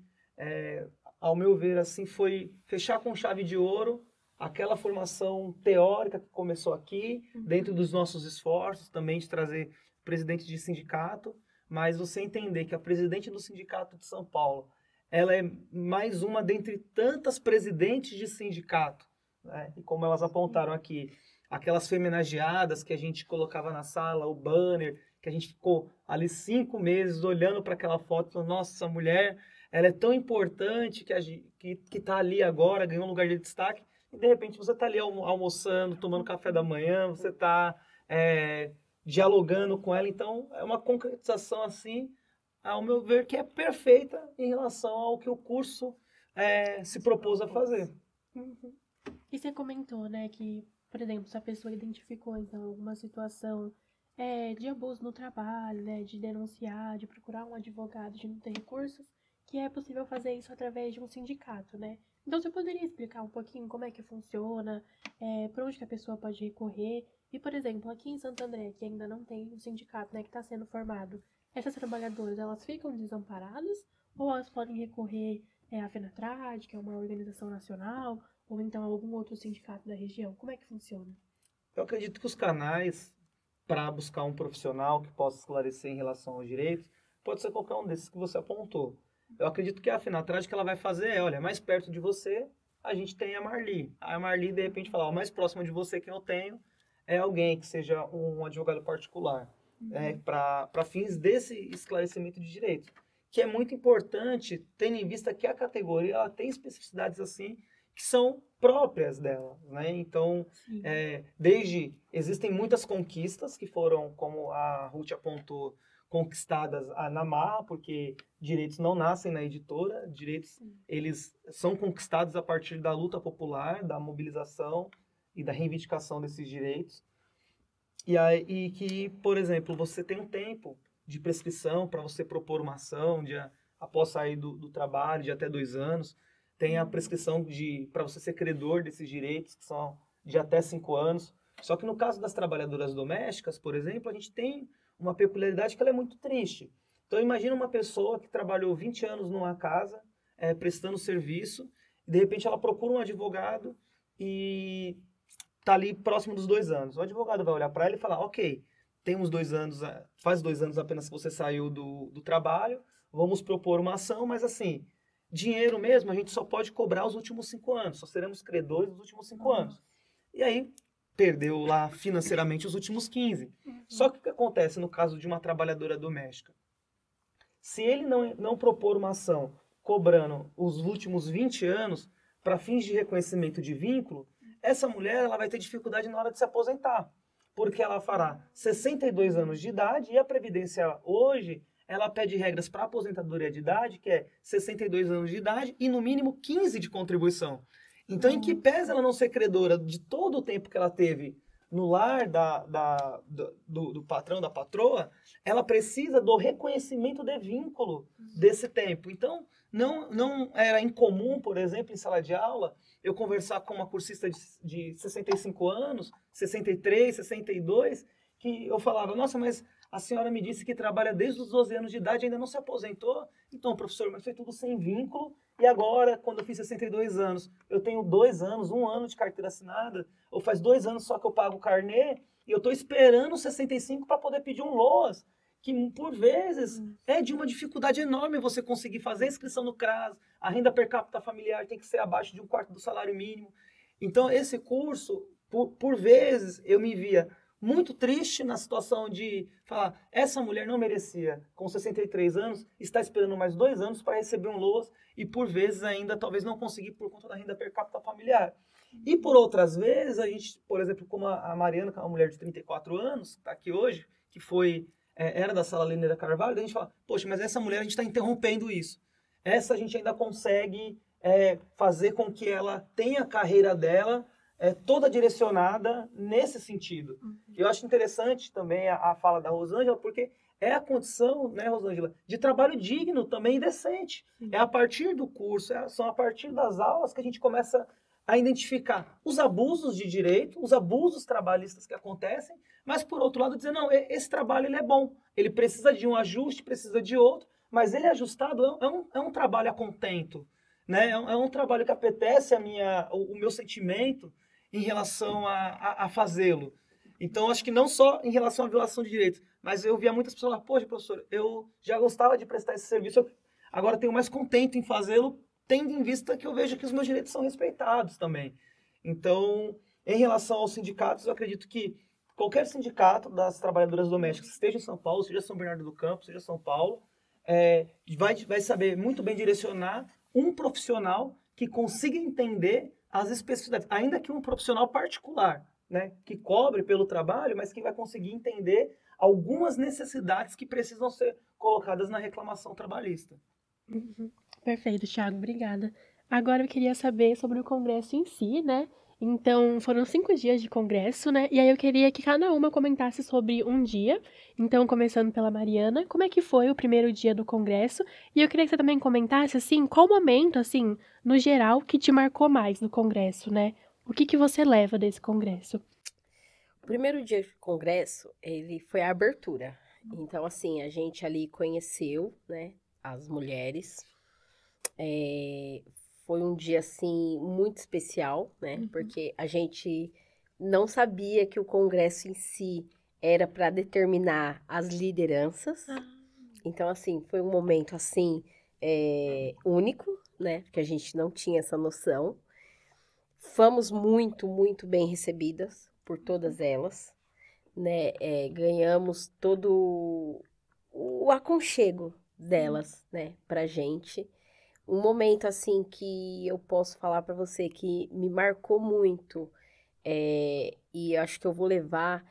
ao meu ver, assim, foi fechar com chave de ouro aquela formação teórica que começou aqui, dentro dos nossos esforços também de trazer presidente de sindicato, mas você entender que a presidente do Sindicato de São Paulo, ela é mais uma dentre tantas presidentes de sindicato, né? E como elas apontaram aqui, aquelas homenageadas que a gente colocava na sala, o banner, que a gente ficou ali 5 meses olhando para aquela foto, falando: nossa, essa mulher ela é tão importante que tá ali agora, ganhou um lugar de destaque, e de repente você tá ali almoçando, tomando café da manhã, você tá dialogando com ela. Então, é uma concretização, assim, ao meu ver, que é perfeita em relação ao que o curso se propôs a fazer. Uhum. E você comentou, né, que, por exemplo, se a pessoa identificou, então, alguma situação de abuso no trabalho, né, de denunciar, de procurar um advogado, de não ter recursos, que é possível fazer isso através de um sindicato, né? Então, você poderia explicar um pouquinho como é que funciona, para onde que a pessoa pode recorrer? E, por exemplo, aqui em Santo André, que ainda não tem um sindicato, né, que está sendo formado, essas trabalhadoras, elas ficam desamparadas? Ou elas podem recorrer à FENATRAD, que é uma organização nacional, ou então a algum outro sindicato da região? Como é que funciona? Eu acredito que os canais para buscar um profissional que possa esclarecer em relação aos direitos pode ser qualquer um desses que você apontou. Eu acredito que a FENATRAD, que ela vai fazer olha, mais perto de você, a gente tem a Marli. A Marli, de repente, fala, mais próximo de você que eu tenho é alguém que seja um advogado particular, para fins desse esclarecimento de direitos, que é muito importante, tendo em vista que a categoria ela tem especificidades assim que são próprias dela, né? Então, existem muitas conquistas que foram, como a Ruth apontou, conquistadas na marra, porque direitos não nascem na editora, direitos eles são conquistados a partir da luta popular, da mobilização e da reivindicação desses direitos. E que, por exemplo, você tem um tempo de prescrição para você propor uma ação após sair do trabalho de até 2 anos. Tem a prescrição para você ser credor desses direitos, que são de até 5 anos. Só que no caso das trabalhadoras domésticas, por exemplo, a gente tem uma peculiaridade que ela é muito triste. Então, imagina uma pessoa que trabalhou 20 anos numa casa, prestando serviço, e de repente ela procura um advogado e está ali próximo dos 2 anos. O advogado vai olhar para ela e falar, ok, temos 2 anos, faz 2 anos apenas que você saiu do trabalho, vamos propor uma ação, mas assim, dinheiro mesmo a gente só pode cobrar os últimos 5 anos, só seremos credores nos últimos 5 anos. E aí, perdeu lá financeiramente os últimos 15. Só que o que acontece no caso de uma trabalhadora doméstica? Se ele não propor uma ação cobrando os últimos 20 anos para fins de reconhecimento de vínculo, essa mulher ela vai ter dificuldade na hora de se aposentar, porque ela fará 62 anos de idade e a Previdência hoje ela pede regras para aposentadoria de idade, que é 62 anos de idade e no mínimo 15 de contribuição. Então, em que pese ela não ser credora de todo o tempo que ela teve no lar do patrão, da patroa, ela precisa do reconhecimento de vínculo desse tempo. Então, não era incomum, por exemplo, em sala de aula, eu conversar com uma cursista de 65 anos, 63, 62, que eu falava, nossa, mas a senhora me disse que trabalha desde os 12 anos de idade e ainda não se aposentou? Então, professor, mas foi tudo sem vínculo. E agora, quando eu fiz 62 anos, eu tenho 2 anos, 1 ano de carteira assinada, ou faz 2 anos só que eu pago o carnê, e eu estou esperando 65 para poder pedir um LOAS, que por vezes é de uma dificuldade enorme você conseguir fazer a inscrição no CRAS, a renda per capita familiar tem que ser abaixo de 1/4 do salário mínimo. Então, esse curso, por vezes, eu me via muito triste na situação de falar, essa mulher não merecia, com 63 anos, está esperando mais 2 anos para receber um LOAS e por vezes ainda talvez não conseguir por conta da renda per capita familiar. E por outras vezes, a gente, por exemplo, como a Mariana, que é uma mulher de 34 anos, que está aqui hoje, que era da Sala Leneira Carvalho, a gente fala, poxa, mas essa mulher a gente está interrompendo isso. Essa a gente ainda consegue fazer com que ela tenha a carreira dela toda direcionada nesse sentido. Eu acho interessante também a fala da Rosângela, porque é a condição, né, Rosângela, de trabalho digno também e decente. É a partir do curso, são a partir das aulas que a gente começa a identificar os abusos de direito, os abusos trabalhistas que acontecem, mas por outro lado dizer, não, esse trabalho ele é bom, ele precisa de um ajuste, precisa de outro, mas ele ajustado é um trabalho a contento, né? É um trabalho que apetece o meu sentimento em relação a fazê-lo. Então, acho que não só em relação à violação de direitos, mas eu via muitas pessoas falar, poxa, professor, eu já gostava de prestar esse serviço, agora tenho mais contento em fazê-lo, tendo em vista que eu vejo que os meus direitos são respeitados também. Então, em relação aos sindicatos, eu acredito que qualquer sindicato das trabalhadoras domésticas, esteja em São Paulo, seja São Bernardo do Campo, seja São Paulo, vai saber muito bem direcionar um profissional que consiga entender as especificidades, ainda que um profissional particular, né, que cobre pelo trabalho, mas que vai conseguir entender algumas necessidades que precisam ser colocadas na reclamação trabalhista. Perfeito, Thiago, obrigada. Agora eu queria saber sobre o congresso em si, né? Então, foram 5 dias de congresso, né? E aí eu queria que cada uma comentasse sobre um dia. Então, começando pela Mariana, como é que foi o primeiro dia do congresso? E eu queria que você também comentasse, assim, qual momento, assim, no geral, que te marcou mais no congresso, né? O que você leva desse congresso? O primeiro dia de congresso, ele foi a abertura. Então, assim, a gente ali conheceu, né, as mulheres. Foi um dia, assim, muito especial, né? Porque a gente não sabia que o congresso em si era para determinar as lideranças. Então, assim, foi um momento, assim, único, né? Porque a gente não tinha essa noção. Fomos muito, muito bem recebidas por todas elas, né? Ganhamos todo o aconchego delas, né? Pra gente. Um momento, assim, que eu posso falar para você que me marcou muito, e acho que eu vou levar,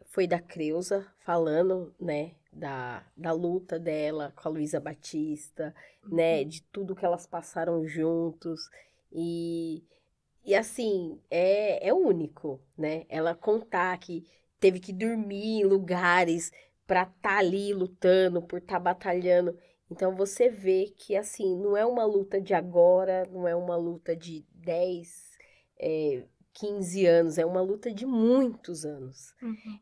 foi da Creuza, falando, né, da luta dela com a Luísa Batista, né, de tudo que elas passaram juntos, e assim, é único, né, ela contar que teve que dormir em lugares para estar ali lutando, por estar batalhando. Então, você vê que, assim, não é uma luta de agora, não é uma luta de 10, 15 anos, é uma luta de muitos anos.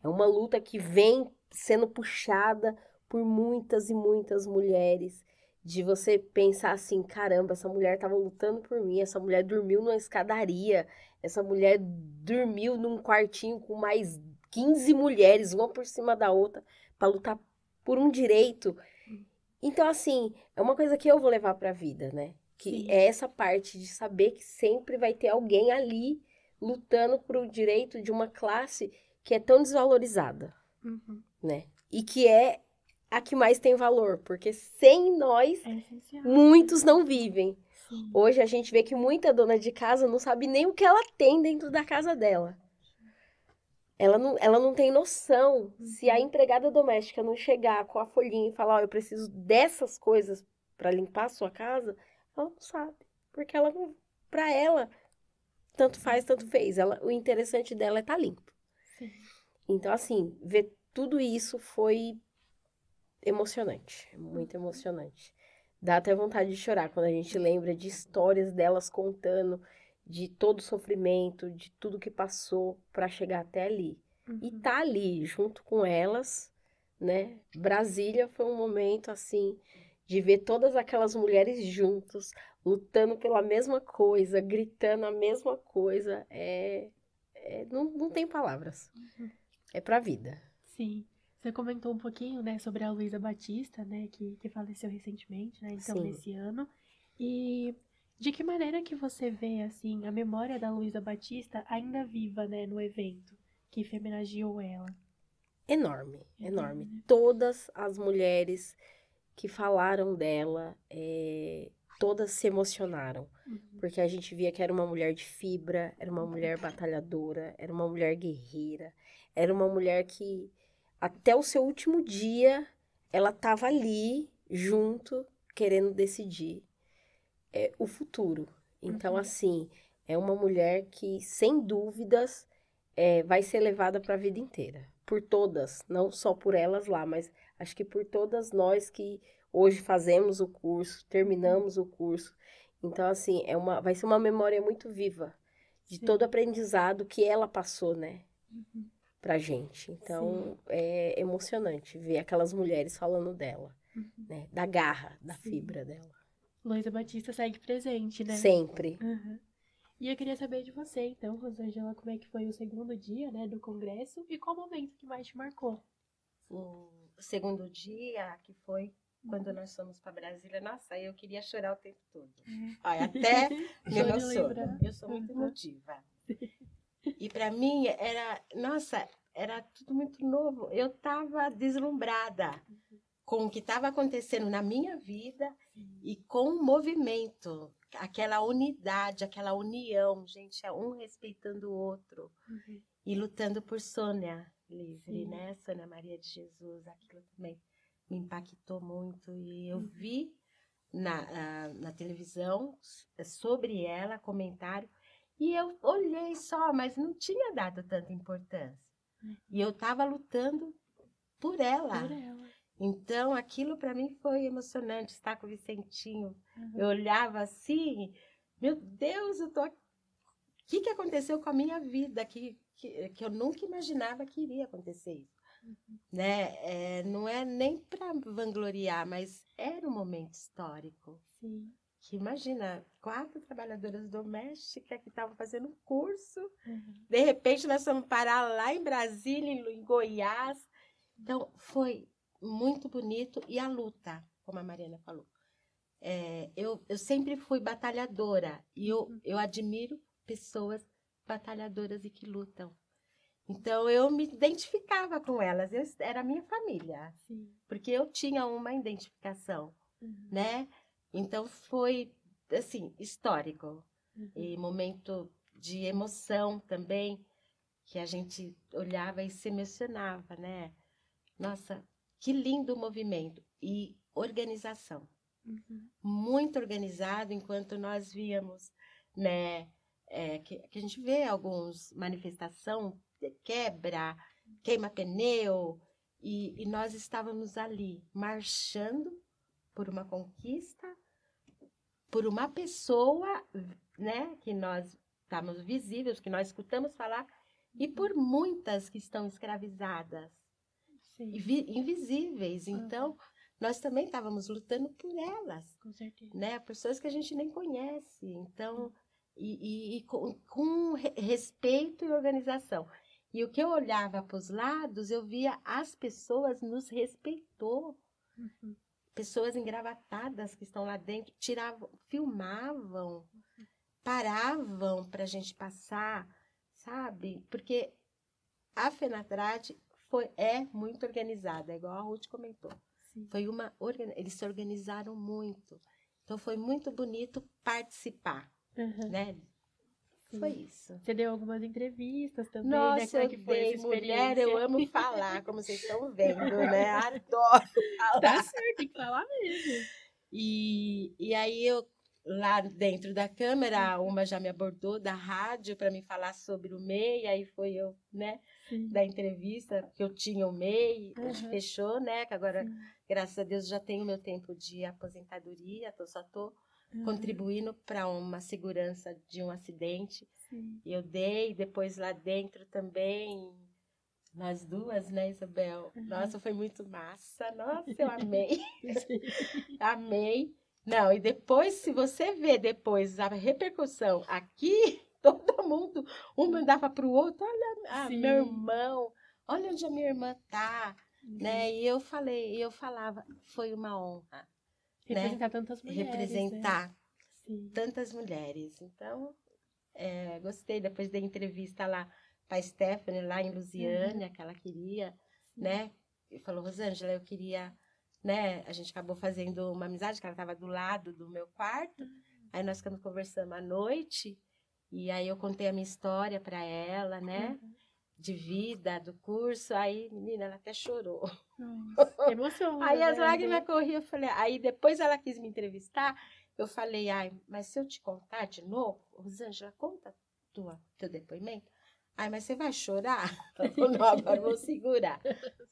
É uma luta que vem sendo puxada por muitas e muitas mulheres, de você pensar assim, caramba, essa mulher estava lutando por mim, essa mulher dormiu numa escadaria, essa mulher dormiu num quartinho com mais 15 mulheres, uma por cima da outra, para lutar por um direito. Então, assim, é uma coisa que eu vou levar para a vida, né? Que é essa parte de saber que sempre vai ter alguém ali lutando por o direito de uma classe que é tão desvalorizada, né? E que é a que mais tem valor, porque sem nós, muitos não vivem. Hoje a gente vê que muita dona de casa não sabe nem o que ela tem dentro da casa dela. Ela não tem noção. Se a empregada doméstica não chegar com a folhinha e falar, eu preciso dessas coisas para limpar a sua casa, ela não sabe. Porque ela não, para ela, tanto faz, tanto fez. O interessante dela é estar limpo. Então, assim, ver tudo isso foi emocionante. Muito emocionante. Dá até vontade de chorar quando a gente lembra de histórias delas contando de todo o sofrimento, de tudo que passou para chegar até ali. E tá ali, junto com elas, né? Brasília foi um momento, assim, de ver todas aquelas mulheres juntas, lutando pela mesma coisa, gritando a mesma coisa. Não tem palavras. É pra vida. Sim. Você comentou um pouquinho, né, sobre a Luísa Batista, né, que faleceu recentemente, né, então, nesse ano. E de que maneira que você vê, assim, a memória da Luísa Batista ainda viva, né, no evento que homenageou ela? Enorme, enorme. Todas as mulheres que falaram dela, todas se emocionaram. Porque a gente via que era uma mulher de fibra, era uma mulher batalhadora, era uma mulher guerreira, era uma mulher que, até o seu último dia, ela estava ali, junto, querendo decidir o futuro. Então, assim, é uma mulher que, sem dúvidas, vai ser levada para a vida inteira. Por todas, não só por elas lá, mas acho que por todas nós que hoje fazemos o curso, terminamos o curso. Então, assim, vai ser uma memória muito viva de todo o aprendizado que ela passou, né? Pra gente. Então, é emocionante ver aquelas mulheres falando dela, né? Da garra, da fibra dela. Luísa Batista segue presente, né? Sempre. E eu queria saber de você, então, Rosângela, como é que foi o segundo dia, né, do congresso e qual momento que mais te marcou? O segundo dia, que foi quando nós fomos para Brasília, nossa, eu queria chorar o tempo todo. Olha, até me emociono. Eu sou muito emotiva. E para mim era tudo muito novo. Eu estava deslumbrada com o que estava acontecendo na minha vida e com o movimento, aquela unidade, aquela união, gente, um respeitando o outro e lutando por Sônia livre, né? Sônia Maria de Jesus, aquilo também me impactou muito e eu vi na televisão sobre ela, comentário, e eu olhei só, mas não tinha dado tanta importância. E eu estava lutando por ela. Então, aquilo para mim foi emocionante, estar com o Vicentinho. Eu olhava assim, meu Deus, eu tô aqui. O que aconteceu com a minha vida que eu nunca imaginava que iria acontecer isso. Né? Não é nem para vangloriar, mas era um momento histórico. Que imagina, 4 trabalhadoras domésticas que estavam fazendo um curso, de repente nós fomos parar lá em Brasília, em Goiás. Então, foi muito bonito. E a luta, como a Mariana falou. Eu sempre fui batalhadora. E eu admiro pessoas batalhadoras e que lutam. Então, eu me identificava com elas. Era a minha família. Porque eu tinha uma identificação, né? Então, foi, assim, histórico. E momento de emoção também, que a gente olhava e se emocionava, né? Nossa, que lindo movimento. E organização. Muito organizado, enquanto nós víamos, né? Que a gente vê algumas manifestações, quebra, queima pneu, e nós estávamos ali, marchando por uma conquista, por uma pessoa, né, que nós estamos visíveis, que nós escutamos falar, e por muitas que estão escravizadas, invisíveis. Então, nós também estávamos lutando por elas, Com certeza. né, pessoas que a gente nem conhece. Então, e com respeito e organização. E o que eu olhava para os lados, eu via as pessoas nos respeitou. Pessoas engravatadas que estão lá dentro, filmavam, paravam para a gente passar, sabe? Porque a FENATRAD é muito organizada, igual a Ruth comentou. Eles se organizaram muito. Então, foi muito bonito participar, né? Foi isso. Você deu algumas entrevistas também, Nossa, né? Como é que foi essa experiência? mulher, eu amo falar, como vocês estão vendo, né? Adoro falar. Tá certo, tem que falar mesmo. E aí, lá dentro da câmera, uma já me abordou da rádio para me falar sobre o MEI, aí foi eu, né, da entrevista, que eu tinha o MEI, a gente fechou, né, que agora, graças a Deus, já tenho meu tempo de aposentadoria, só estou contribuindo para uma segurança de um acidente. E eu dei, depois lá dentro também, nós duas, né, Isabel? Nossa, foi muito massa, nossa, eu amei. Amei. Não, e depois, se você ver depois a repercussão aqui, todo mundo, um mandava para o outro, olha, meu irmão, olha onde a minha irmã tá, né? E eu falava, foi uma honra. Representar tantas mulheres. Representar tantas mulheres. Então, gostei. Depois da entrevista lá para a Stephanie, lá em Lusiânia, que ela queria, né? E falou, Rosângela, eu queria, né? A gente acabou fazendo uma amizade, que ela estava do lado do meu quarto. Aí nós ficamos conversando à noite. E aí eu contei a minha história para ela, né? De vida, do curso. Aí, menina, ela até chorou. Emoção. Aí as lágrimas corriam, eu falei, aí depois ela quis me entrevistar, eu falei, mas se eu te contar de novo, Rosângela, conta teu depoimento. Mas você vai chorar? Não, agora eu vou segurar.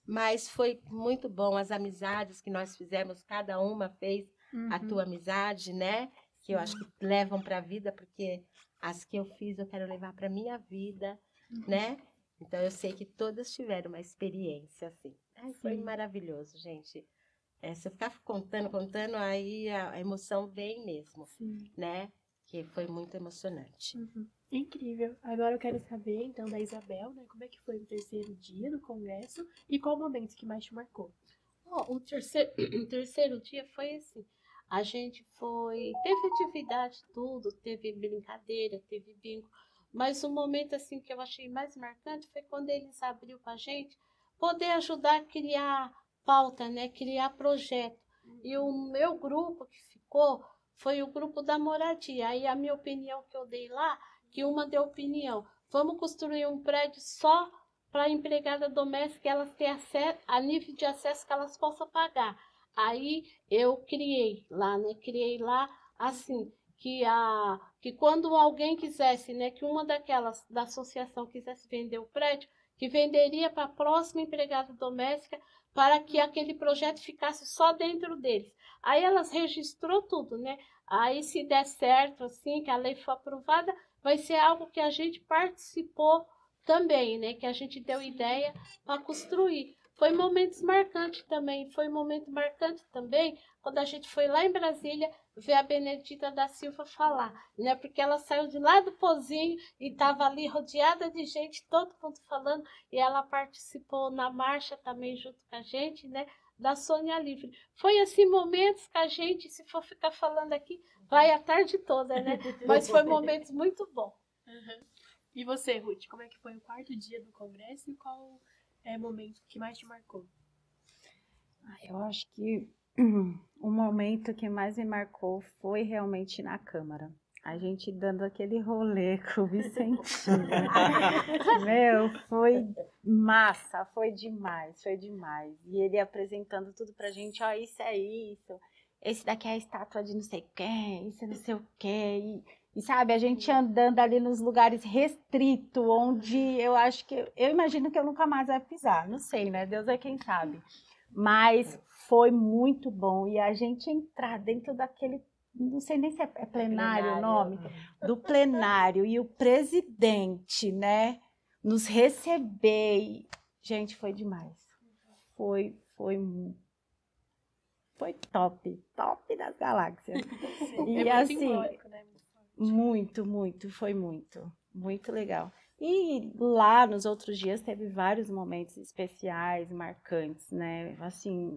Mas foi muito bom, as amizades que nós fizemos, cada uma fez a tua amizade, né? Que eu acho que levam para a vida, porque as que eu fiz eu quero levar para minha vida, né? Então, eu sei que todas tiveram uma experiência, assim. Foi maravilhoso, gente. Se eu ficar contando, aí a emoção vem mesmo, né? Que foi muito emocionante. Incrível. Agora eu quero saber, então, da Isabel, né? Como é que foi o terceiro dia do congresso e qual o momento que mais te marcou? O terceiro dia foi assim. A gente teve atividade, tudo, teve brincadeira, teve bingo. Mas o momento assim que eu achei mais marcante foi quando eles abriram para a gente poder ajudar a criar pauta, né? Criar projeto. E o meu grupo que ficou foi o grupo da moradia. Aí a minha opinião que eu dei lá, que uma deu opinião, vamos construir um prédio só para a empregada doméstica, elas têm acesso, a nível de acesso que elas possam pagar. Aí eu criei lá, né? Criei lá assim, que quando alguém quisesse, né, que uma daquelas da associação quisesse vender o prédio, que venderia para a próxima empregada doméstica para que aquele projeto ficasse só dentro deles. Aí elas registrou tudo, né? Aí se der certo, assim, que a lei for aprovada, vai ser algo que a gente participou também, né? Que a gente deu ideia para construir. Foi momentos marcantes também, quando a gente foi lá em Brasília ver a Benedita da Silva falar, né? Porque ela saiu de lá do Pozinho e estava ali rodeada de gente, todo mundo falando, e ela participou na marcha também junto com a gente, né? Da Sônia Livre. Foi assim momentos que a gente, se for ficar falando aqui, vai a tarde toda, né? Mas foi momentos muito bons. Uhum. E você, Ruth, como é que foi o quarto dia do congresso e qual é o momento que mais te marcou? Eu acho que o momento que mais me marcou foi realmente na Câmara. A gente dando aquele rolê com o Vicentinho. Meu, foi massa, foi demais, foi demais. E ele apresentando tudo pra gente, ó, isso é isso, esse daqui é a estátua de não sei quem, isso é não sei o quê. E sabe, a gente andando ali nos lugares restritos, onde eu acho que, eu imagino que eu nunca mais vai pisar, não sei, né? Deus é quem sabe. Mas foi muito bom. E a gente entrar dentro daquele, não sei nem se é plenário o nome, do plenário, e o presidente, né, nos receber. E, gente, foi demais. Foi top das galáxias. E muito assim, simbólico, né? foi muito legal. E lá nos outros dias teve vários momentos especiais, marcantes, né? Assim,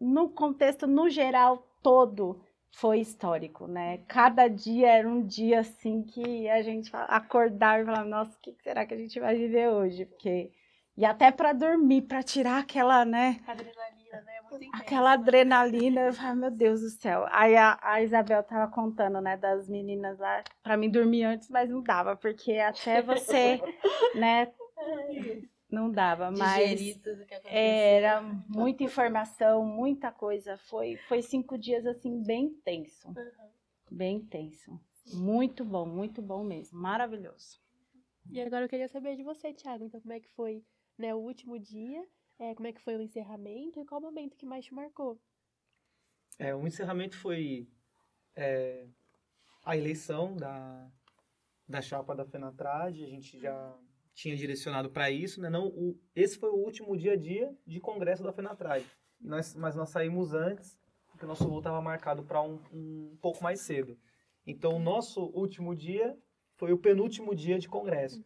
no contexto, no geral, todo foi histórico, né? Cada dia era um dia assim que a gente acordava e falava, nossa, o que será que a gente vai viver hoje? Porque... E até para dormir, para tirar aquela, né? Adrenalina, né? Muito intenso. Aquela adrenalina, eu falei, meu Deus do céu. Aí a Isabel tava contando, né, das meninas lá, para mim dormir antes, mas não dava, porque até você, né, não dava, mas Digerir tudo que aconteceu. era muita informação, muita coisa. Foi 5 dias, assim, bem tenso. Bem tenso. Muito bom mesmo. Maravilhoso. E agora eu queria saber de você, Thiago. Então, como é que foi, né, o último dia? Como é que foi o encerramento? E qual o momento que mais te marcou? O encerramento foi a eleição da chapa da FENATRAD. A gente já tinha direcionado para isso, né? Esse foi o último dia a dia de congresso da FENATRAD. Mas nós saímos antes, porque o nosso voo estava marcado para um pouco mais cedo. Então, o nosso último dia foi o penúltimo dia de congresso.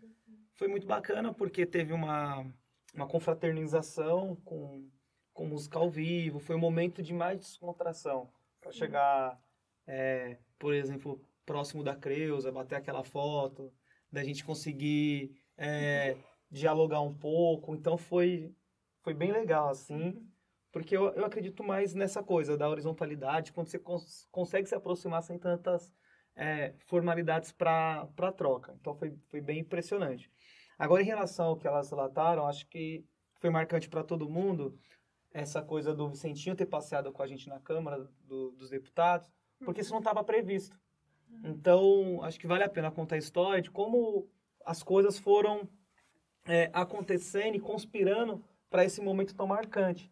Foi muito bacana, porque teve uma confraternização com música ao vivo. Foi um momento de mais descontração. Para chegar, por exemplo, próximo da Creuza, bater aquela foto, da gente conseguir dialogar um pouco. Então, foi bem legal, assim. Porque eu acredito mais nessa coisa da horizontalidade, quando você consegue se aproximar sem tantas formalidades para troca. Então, foi bem impressionante. Agora, em relação ao que elas relataram, acho que foi marcante para todo mundo essa coisa do Vicentinho ter passeado com a gente na Câmara dos Deputados, porque isso não estava previsto. Então, acho que vale a pena contar a história de como as coisas foram acontecendo e conspirando para esse momento tão marcante.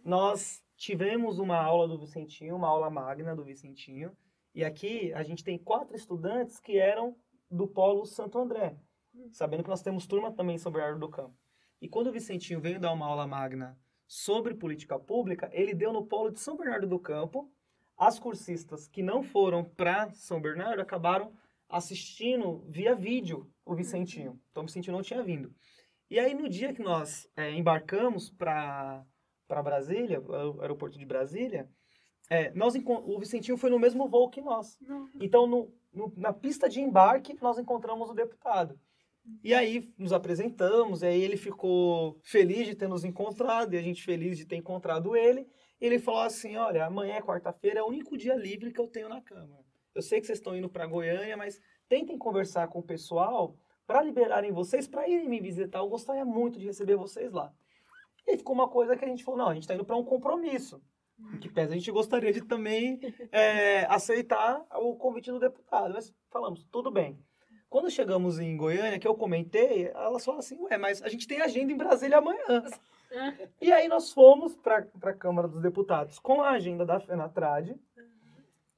Nós tivemos uma aula do Vicentinho, uma aula magna do Vicentinho, e aqui a gente tem 4 estudantes que eram do Polo Santo André, sabendo que nós temos turma também em São Bernardo do Campo. E quando o Vicentinho veio dar uma aula magna sobre política pública, ele deu no Polo de São Bernardo do Campo. As cursistas que não foram para São Bernardo acabaram assistindo via vídeo o Vicentinho. Então o Vicentinho não tinha vindo. E aí no dia que nós embarcamos para Brasília, o aeroporto de Brasília, o Vicentinho foi no mesmo voo que nós. Então na pista de embarque nós encontramos o deputado. E aí nos apresentamos, e aí ele ficou feliz de ter nos encontrado, e a gente feliz de ter encontrado ele. E ele falou assim, olha, amanhã é quarta-feira, é o único dia livre que eu tenho na Câmara. Eu sei que vocês estão indo para Goiânia, mas tentem conversar com o pessoal para liberarem vocês, para irem me visitar. Eu gostaria muito de receber vocês lá. E aí ficou uma coisa que a gente falou, não, a gente está indo para um compromisso. Em que pese a gente gostaria de também aceitar o convite do deputado. Mas falamos, tudo bem. Quando chegamos em Goiânia, que eu comentei, elas falaram assim, ué, mas a gente tem agenda em Brasília amanhã. E aí nós fomos para a Câmara dos Deputados com a agenda da FENATRAD.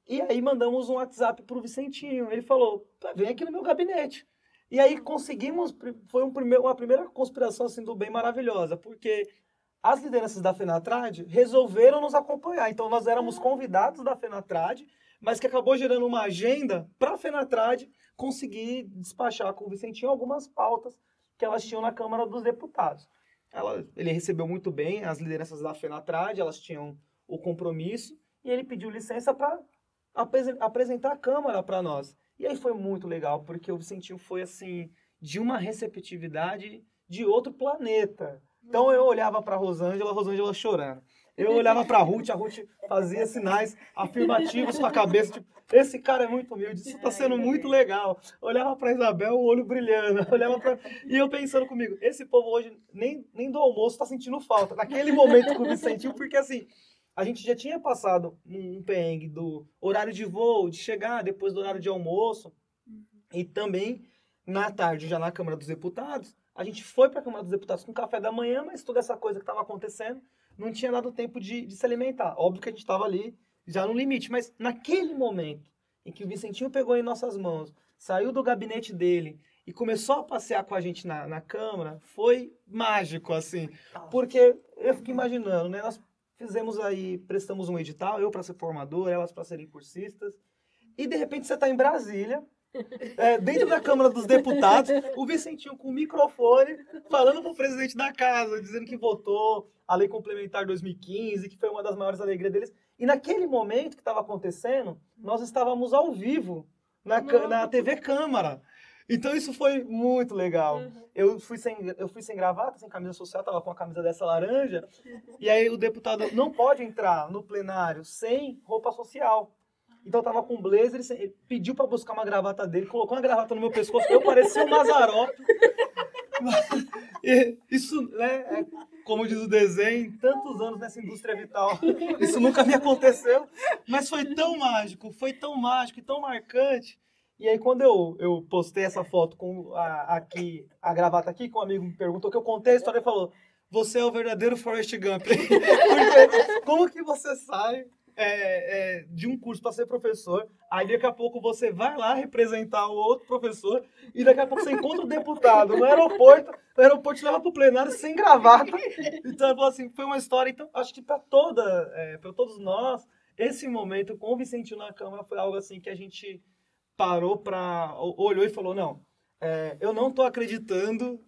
E aí mandamos um WhatsApp para o Vicentinho. Ele falou, vem aqui no meu gabinete. E aí conseguimos, foi uma primeira conspiração assim, do bem maravilhosa, porque as lideranças da FENATRAD resolveram nos acompanhar. Então nós éramos convidados da FENATRAD, mas que acabou gerando uma agenda para a FENATRAD conseguir despachar com o Vicentinho algumas pautas que elas tinham na Câmara dos Deputados. Ele recebeu muito bem as lideranças da FENATRAD, elas tinham o compromisso, e ele pediu licença para apresentar a Câmara para nós. E aí foi muito legal, porque o Vicentinho foi, assim, de uma receptividade de outro planeta. Então eu olhava para a Rosângela chorando. Eu olhava para a Ruth fazia sinais afirmativos com a cabeça, tipo, esse cara é muito humilde, isso está sendo muito legal. Olhava para Isabel, o olho brilhando, e eu pensando comigo, esse povo hoje nem do almoço está sentindo falta. Naquele momento que o Vicentinho, porque assim, a gente já tinha passado um perrengue do horário de voo, de chegar depois do horário de almoço, e também na tarde, já na Câmara dos Deputados, a gente foi para a Câmara dos Deputados com café da manhã, mas toda essa coisa que estava acontecendo não tinha dado tempo de se alimentar. Óbvio que a gente estava ali já no limite, mas naquele momento em que o Vicentinho pegou em nossas mãos, saiu do gabinete dele e começou a passear com a gente na Câmara, foi mágico, assim. Porque eu fico imaginando, né? Nós prestamos um edital, eu para ser formador, elas para serem cursistas, e de repente você está em Brasília, dentro da Câmara dos Deputados, o Vicentinho com o microfone, falando para o presidente da casa, dizendo que votou a Lei Complementar 2015, que foi uma das maiores alegrias deles. E naquele momento que estava acontecendo, nós estávamos ao vivo na TV Câmara. Então isso foi muito legal. Eu fui sem gravata, sem camisa social, estava com a camisa dessa laranja, e aí o deputado não pode entrar no plenário sem roupa social. Então eu tava com um blazer, ele pediu para buscar uma gravata dele, colocou uma gravata no meu pescoço, eu parecia um Mazzaropi. Isso, né, como diz o desenho, tantos anos nessa indústria vital, isso nunca me aconteceu, mas foi tão mágico e tão marcante. E aí quando eu postei essa foto com a gravata aqui, que um amigo me perguntou, que eu contei a história, ele falou, você é o verdadeiro Forrest Gump. Porque como que você sai de um curso para ser professor, aí daqui a pouco você vai lá representar o outro professor, e daqui a pouco você encontra o deputado no aeroporto te leva para o plenário sem gravata. Então, assim, foi uma história. Então, acho que para todos nós, esse momento com o Vicentinho na Câmara foi algo assim que a gente parou olhou e falou, não, eu não estou acreditando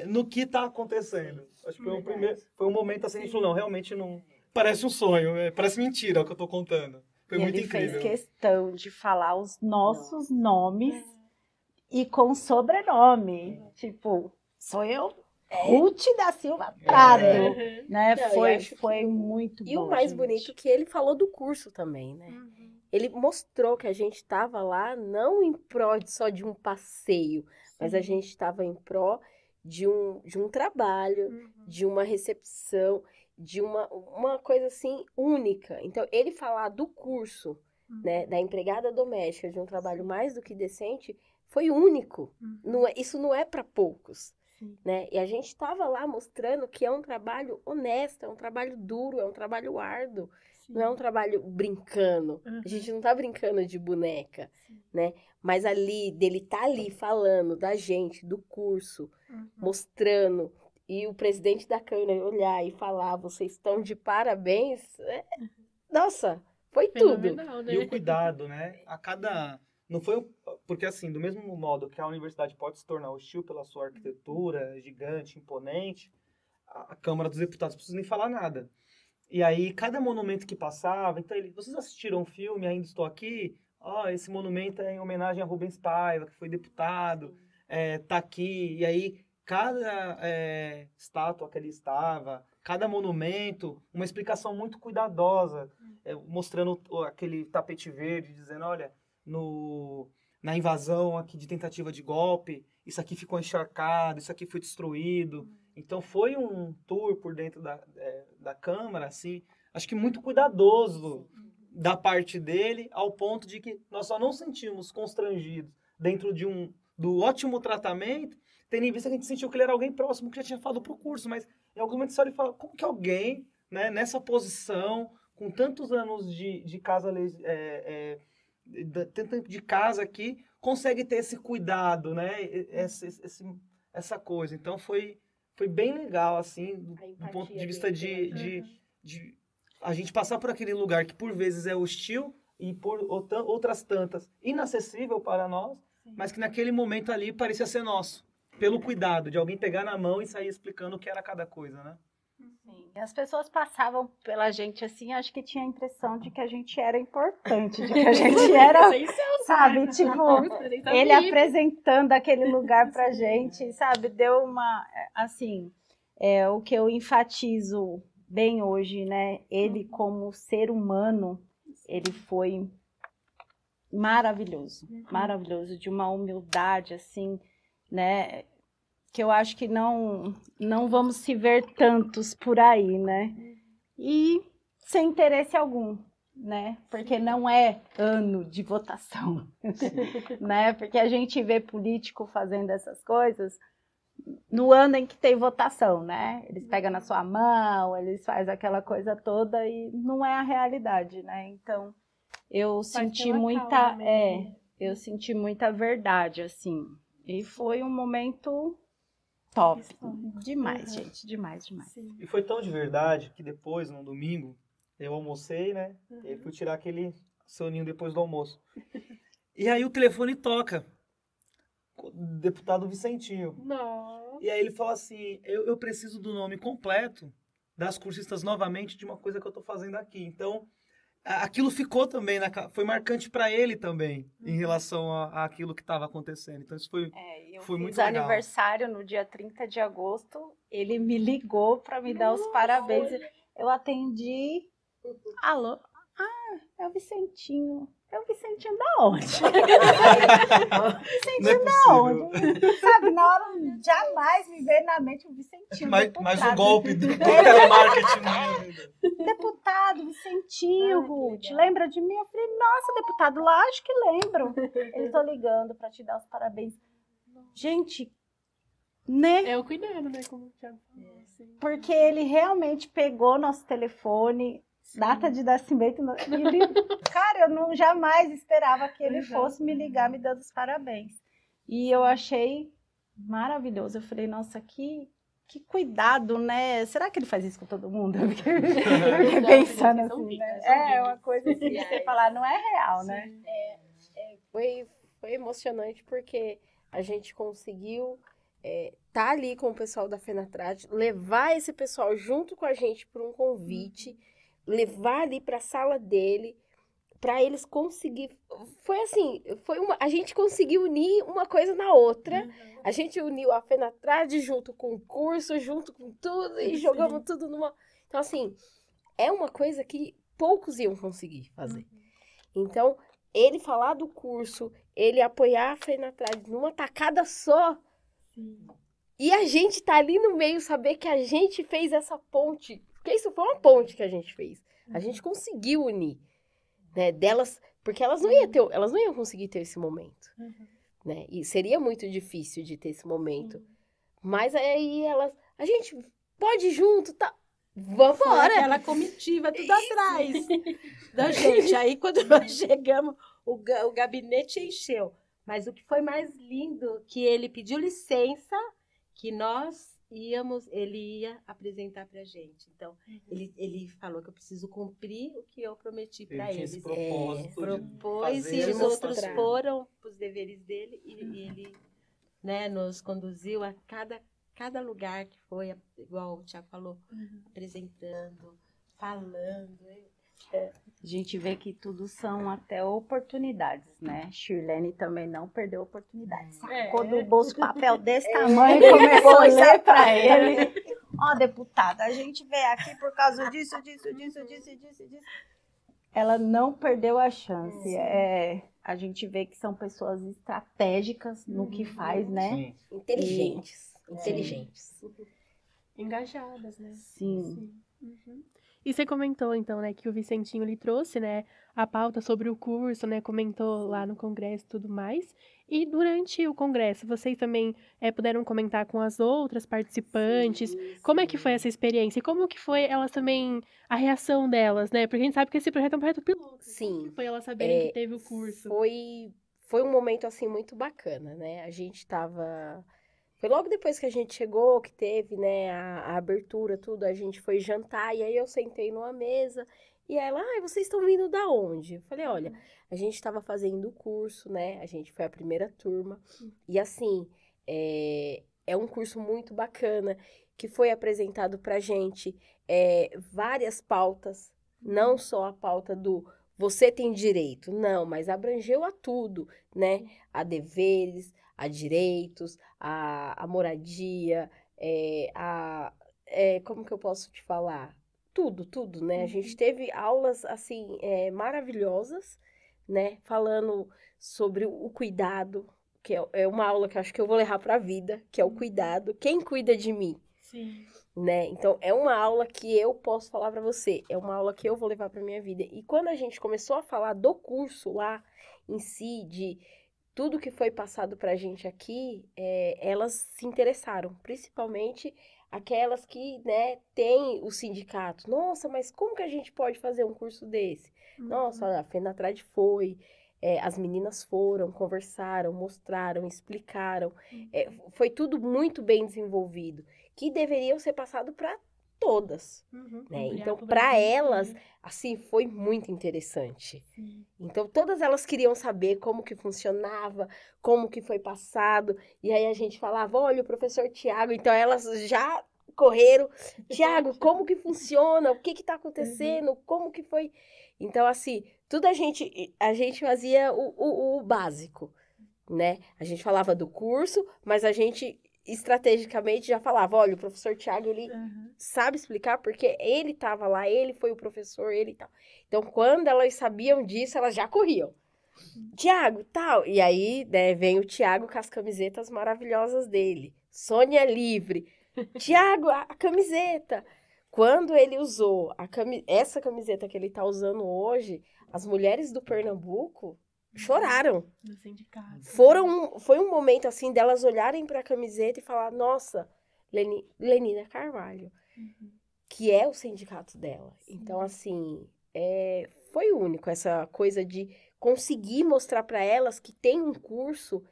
no que está acontecendo. Acho que foi um momento assim, a gente falou, não, realmente não... Parece um sonho, parece mentira o que eu tô contando. Foi muito incrível. Ele fez questão de falar os nossos nomes e com sobrenome. Tipo, sou eu, Ruth da Silva Prado. Né? Não, foi muito bom. E o mais gente. bonito que ele falou do curso também, né? Ele mostrou que a gente estava lá não em pró só de um passeio, mas a gente estava em pró de um trabalho, de uma recepção, de uma coisa assim única. Então, ele falar do curso, né, da empregada doméstica, de um trabalho mais do que decente, foi único. Isso não é para poucos. Né? E a gente estava lá mostrando que é um trabalho honesto, é um trabalho duro, é um trabalho árduo. Não é um trabalho brincando. A gente não tá brincando de boneca, né? Mas dele tá ali falando da gente, do curso, mostrando. E o presidente da Câmara olhar e falar, vocês estão de parabéns. Nossa, foi tudo. Né? E o cuidado, né? Não foi... Porque, assim, do mesmo modo que a universidade pode se tornar hostil pela sua arquitetura gigante, imponente, a Câmara dos Deputados não precisa nem falar nada. E aí, cada monumento que passava... Então, vocês assistiram o filme Ainda Estou Aqui? Esse monumento é em homenagem a Rubens Paiva, que foi deputado. tá aqui, e aí cada estátua que ele estava, cada monumento, uma explicação muito cuidadosa, mostrando aquele tapete verde, dizendo, olha, na invasão aqui de tentativa de golpe, isso aqui ficou encharcado, isso aqui foi destruído. Então foi um tour por dentro da Câmara, assim, acho que muito cuidadoso da parte dele, ao ponto de que nós só não sentimos constrangidos dentro do ótimo tratamento, tendo em vista que a gente sentiu que ele era alguém próximo, que já tinha falado pro curso, mas em algum momento você olha e fala, como que alguém, né, nessa posição, com tantos anos de casa, de casa aqui, consegue ter esse cuidado, né, essa coisa. Então foi bem legal, assim, do ponto de vista de a gente passar por aquele lugar que por vezes é hostil e por outras tantas inacessível para nós, mas que naquele momento ali parecia ser nosso, pelo cuidado de alguém pegar na mão e sair explicando o que era cada coisa, né? Sim. E as pessoas passavam pela gente assim, acho que tinha a impressão de que a gente era importante, de que a gente era, sabe, tipo, ele apresentando aquele lugar pra gente, sabe, deu uma, assim, o que eu enfatizo bem hoje, né, ele como ser humano, ele foi maravilhoso, de uma humildade, assim, né, que eu acho que não vamos se ver tantos por aí, né? E sem interesse algum, né? Porque não é ano de votação, né? Porque a gente vê político fazendo essas coisas no ano em que tem votação, né? Eles pegam na sua mão, eles fazem aquela coisa toda e não é a realidade, né? Então, eu senti muita, eu senti muita verdade, assim. E foi um momento top. Demais, gente. Demais. Sim. E foi tão de verdade que depois, no domingo, eu almocei, né? E fui tirar aquele soninho depois do almoço. E aí o telefone toca. O deputado Vicentinho. Nossa. E aí ele fala assim, eu preciso do nome completo das cursistas novamente de uma coisa que eu tô fazendo aqui. Então, aquilo ficou também, foi marcante para ele também, em relação àquilo que estava acontecendo. Então isso foi muito legal. Aniversário no dia 30 de agosto, ele me ligou para me dar os parabéns. Eu atendi. Alô? É o Vicentinho. É o Vicentinho da onde? Vicentinho da onde? Sabe, na hora jamais me veio na mente o Vicentinho. Mas o golpe do telemarketing. Deputado Vicentinho, Ruth, lembra de mim? Eu falei, nossa, deputado, lógico que lembro. Eles estão ligando para te dar os parabéns. Gente, né? É o cuidado, né? Como o Thiago falou. Assim. Porque ele realmente pegou nosso telefone, data de nascimento. Cara, eu jamais esperava que ele fosse me ligar me dando os parabéns. E eu achei maravilhoso. Eu falei, nossa, que cuidado, né? Será que ele faz isso com todo mundo? Eu fiquei pensando assim, né? É uma coisa assim, que você falar, não é real, né? Foi emocionante porque a gente conseguiu tá ali com o pessoal da Fenatrade, levar esse pessoal junto com a gente para um convite, levar ali para a sala dele, para eles conseguir. Foi assim, a gente conseguiu unir uma coisa na outra. A gente uniu a Fenatrade junto com o curso, junto com tudo, e jogamos tudo numa. Então, assim, é uma coisa que poucos iam conseguir fazer. Então, ele falar do curso, ele apoiar a Fenatrade numa tacada só. E a gente tá ali no meio, saber que a gente fez essa ponte. Porque isso foi uma ponte que a gente fez. A gente conseguiu unir, né, delas, porque elas não iam conseguir ter esse momento. Né? E seria muito difícil de ter esse momento. Mas aí a gente pode ir junto, tá? Vambora! Aquela comitiva tudo atrás da gente. Aí quando nós chegamos, o gabinete encheu. Mas o que foi mais lindo, que ele pediu licença, que ele ia apresentar pra gente. Então, ele falou que eu preciso cumprir o que eu prometi para eles. Propôs e os outros foram os deveres dele e ele, né, nos conduziu a cada lugar que foi, igual o Thiago falou, apresentando, falando. A gente vê que tudo são até oportunidades, né? Shirlene também não perdeu oportunidades. Sacou do bolso papel desse tamanho e começou a ler para ele. Ó, deputada, a gente veio aqui por causa disso. Ela não perdeu a chance. A gente vê que são pessoas estratégicas no que faz, né? Sim. Inteligentes. Engajadas, né? Sim. Uhum. E você comentou, então, né, que o Vicentinho lhe trouxe, né, a pauta sobre o curso, né, comentou lá no congresso e tudo mais. E durante o congresso, vocês também puderam comentar com as outras participantes como é que foi essa experiência? E como que foi elas também, a reação delas, né? Porque a gente sabe que esse projeto é um projeto piloto. Sim. Como que foi elas saberem que teve o curso? Foi um momento, assim, muito bacana, né? A gente tava... Foi logo depois que a gente chegou, que teve, né, a abertura, tudo, a gente foi jantar, e aí eu sentei numa mesa, e ela, vocês estão vindo da onde? Eu falei, olha, a gente estava fazendo o curso, né, a gente foi a primeira turma, e assim, é um curso muito bacana, que foi apresentado pra gente várias pautas, não só a pauta do você tem direito, não, mas abrangeu a tudo, né, a deveres, a direitos, a moradia, como que eu posso te falar? Tudo, né? A gente teve aulas, assim, maravilhosas, né? Falando sobre o cuidado, que é uma aula que eu acho que eu vou levar para a vida, que é o cuidado. Quem cuida de mim? Sim. Né? Então, é uma aula que eu posso falar para você, é uma aula que eu vou levar para minha vida. E quando a gente começou a falar do curso lá em si, de tudo que foi passado pra gente aqui, elas se interessaram, principalmente aquelas que, né, têm o sindicato. Nossa, mas como que a gente pode fazer um curso desse? Nossa, a Fenatrade foi, as meninas foram, conversaram, mostraram, explicaram. Foi tudo muito bem desenvolvido, que deveriam ser passado para todas, né? Então, para elas, assim, foi muito interessante. Sim. Então, todas elas queriam saber como que funcionava, como que foi passado, e aí a gente falava, olha, o professor Tiago, então elas já correram, Tiago, como que funciona, o que que tá acontecendo, como que foi... Então, assim, tudo a gente fazia o básico, né? A gente falava do curso, mas a gente estrategicamente já falava, olha, o professor Tiago, ele sabe explicar, porque ele estava lá, ele foi o professor, ele e tal. Então, quando elas sabiam disso, elas já corriam. Tiago, tal. E aí, né, vem o Tiago com as camisetas maravilhosas dele. Sônia livre. Tiago, a camiseta. Quando ele usou essa camiseta que ele tá usando hoje, as mulheres do Pernambuco choraram. No sindicato. Foi um momento, assim, delas olharem para a camiseta e falar, nossa, Lenina Carvalho, que é o sindicato dela. Sim. Então, assim, foi único essa coisa de conseguir mostrar para elas que tem um curso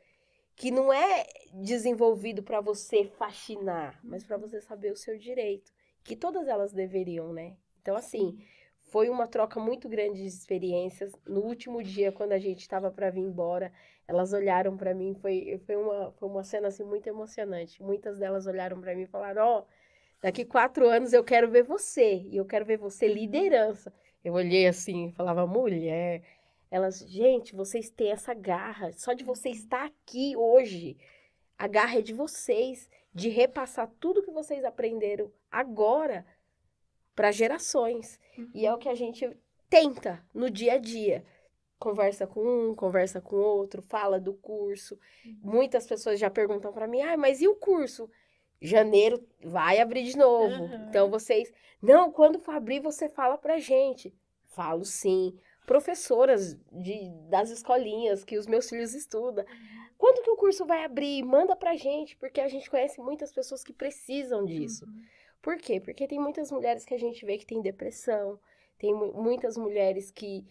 que não é desenvolvido para você fascinar, mas para você saber o seu direito, que todas elas deveriam, né? Então, assim, foi uma troca muito grande de experiências. No último dia, quando a gente estava para vir embora, elas olharam para mim, foi uma cena assim, muito emocionante. Muitas delas olharam para mim e falaram, daqui 4 anos eu quero ver você, e eu quero ver você liderança. Eu olhei assim e falava, mulher... Elas, gente, vocês têm essa garra, só de você estar aqui hoje, a garra é de vocês, de repassar tudo que vocês aprenderam agora para gerações. E é o que a gente tenta no dia a dia. Conversa com um, conversa com outro, fala do curso. Muitas pessoas já perguntam para mim, mas e o curso? Janeiro vai abrir de novo. Então vocês, não, quando for abrir você fala pra gente. Falo sim. Professoras das escolinhas que os meus filhos estudam. Quando que o curso vai abrir? Manda pra gente, porque a gente conhece muitas pessoas que precisam disso. Por quê? Porque tem muitas mulheres que a gente vê que tem depressão, tem muitas mulheres que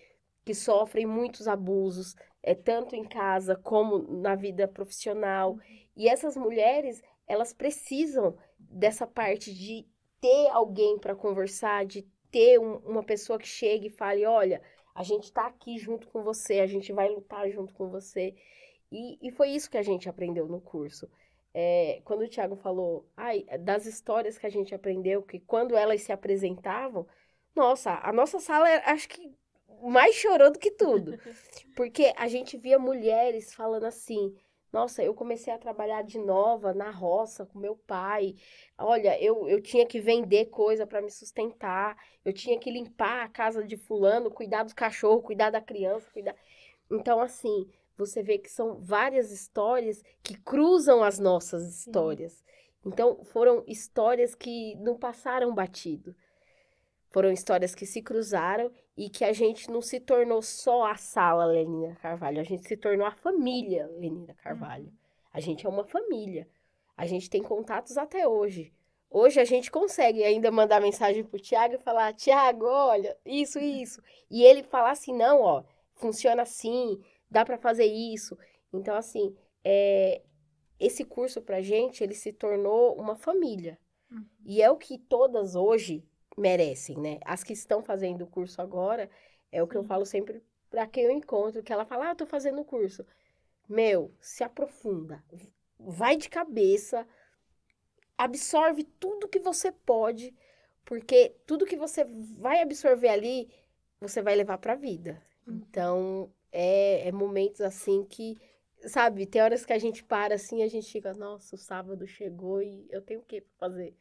sofrem muitos abusos, tanto em casa como na vida profissional. E essas mulheres, elas precisam dessa parte de ter alguém para conversar, de ter uma pessoa que chegue e fale, olha... A gente tá aqui junto com você, a gente vai lutar junto com você. E foi isso que a gente aprendeu no curso. Quando o Tiago falou das histórias que a gente aprendeu, que quando elas se apresentavam, Nossa, a nossa sala, acho que mais chorou do que tudo. Porque a gente via mulheres falando assim, nossa, eu comecei a trabalhar de nova na roça com meu pai. Olha, eu tinha que vender coisa para me sustentar. Eu tinha que limpar a casa de fulano, cuidar dos cachorros, cuidar da criança, cuidar... Então, assim, você vê que são várias histórias que cruzam as nossas histórias. Então, foram histórias que não passaram batido. Foram histórias que se cruzaram e que a gente não se tornou só a sala Lenina Carvalho, a gente se tornou a família Lenina Carvalho. A gente é uma família. A gente tem contatos até hoje. Hoje a gente consegue ainda mandar mensagem pro Tiago e falar, Tiago, olha, isso. E ele falar assim, não, ó, funciona assim, dá para fazer isso. Então, assim, esse curso pra gente, ele se tornou uma família. E é o que todas hoje merecem, né? As que estão fazendo o curso agora, é o que eu falo sempre para quem eu encontro, que ela fala, eu tô fazendo o curso. Meu, se aprofunda, vai de cabeça, absorve tudo que você pode, porque tudo que você vai absorver ali, você vai levar pra vida. Então, é momentos assim que, sabe, tem horas que a gente para assim, a gente fica, nossa, o sábado chegou e eu tenho o que pra fazer?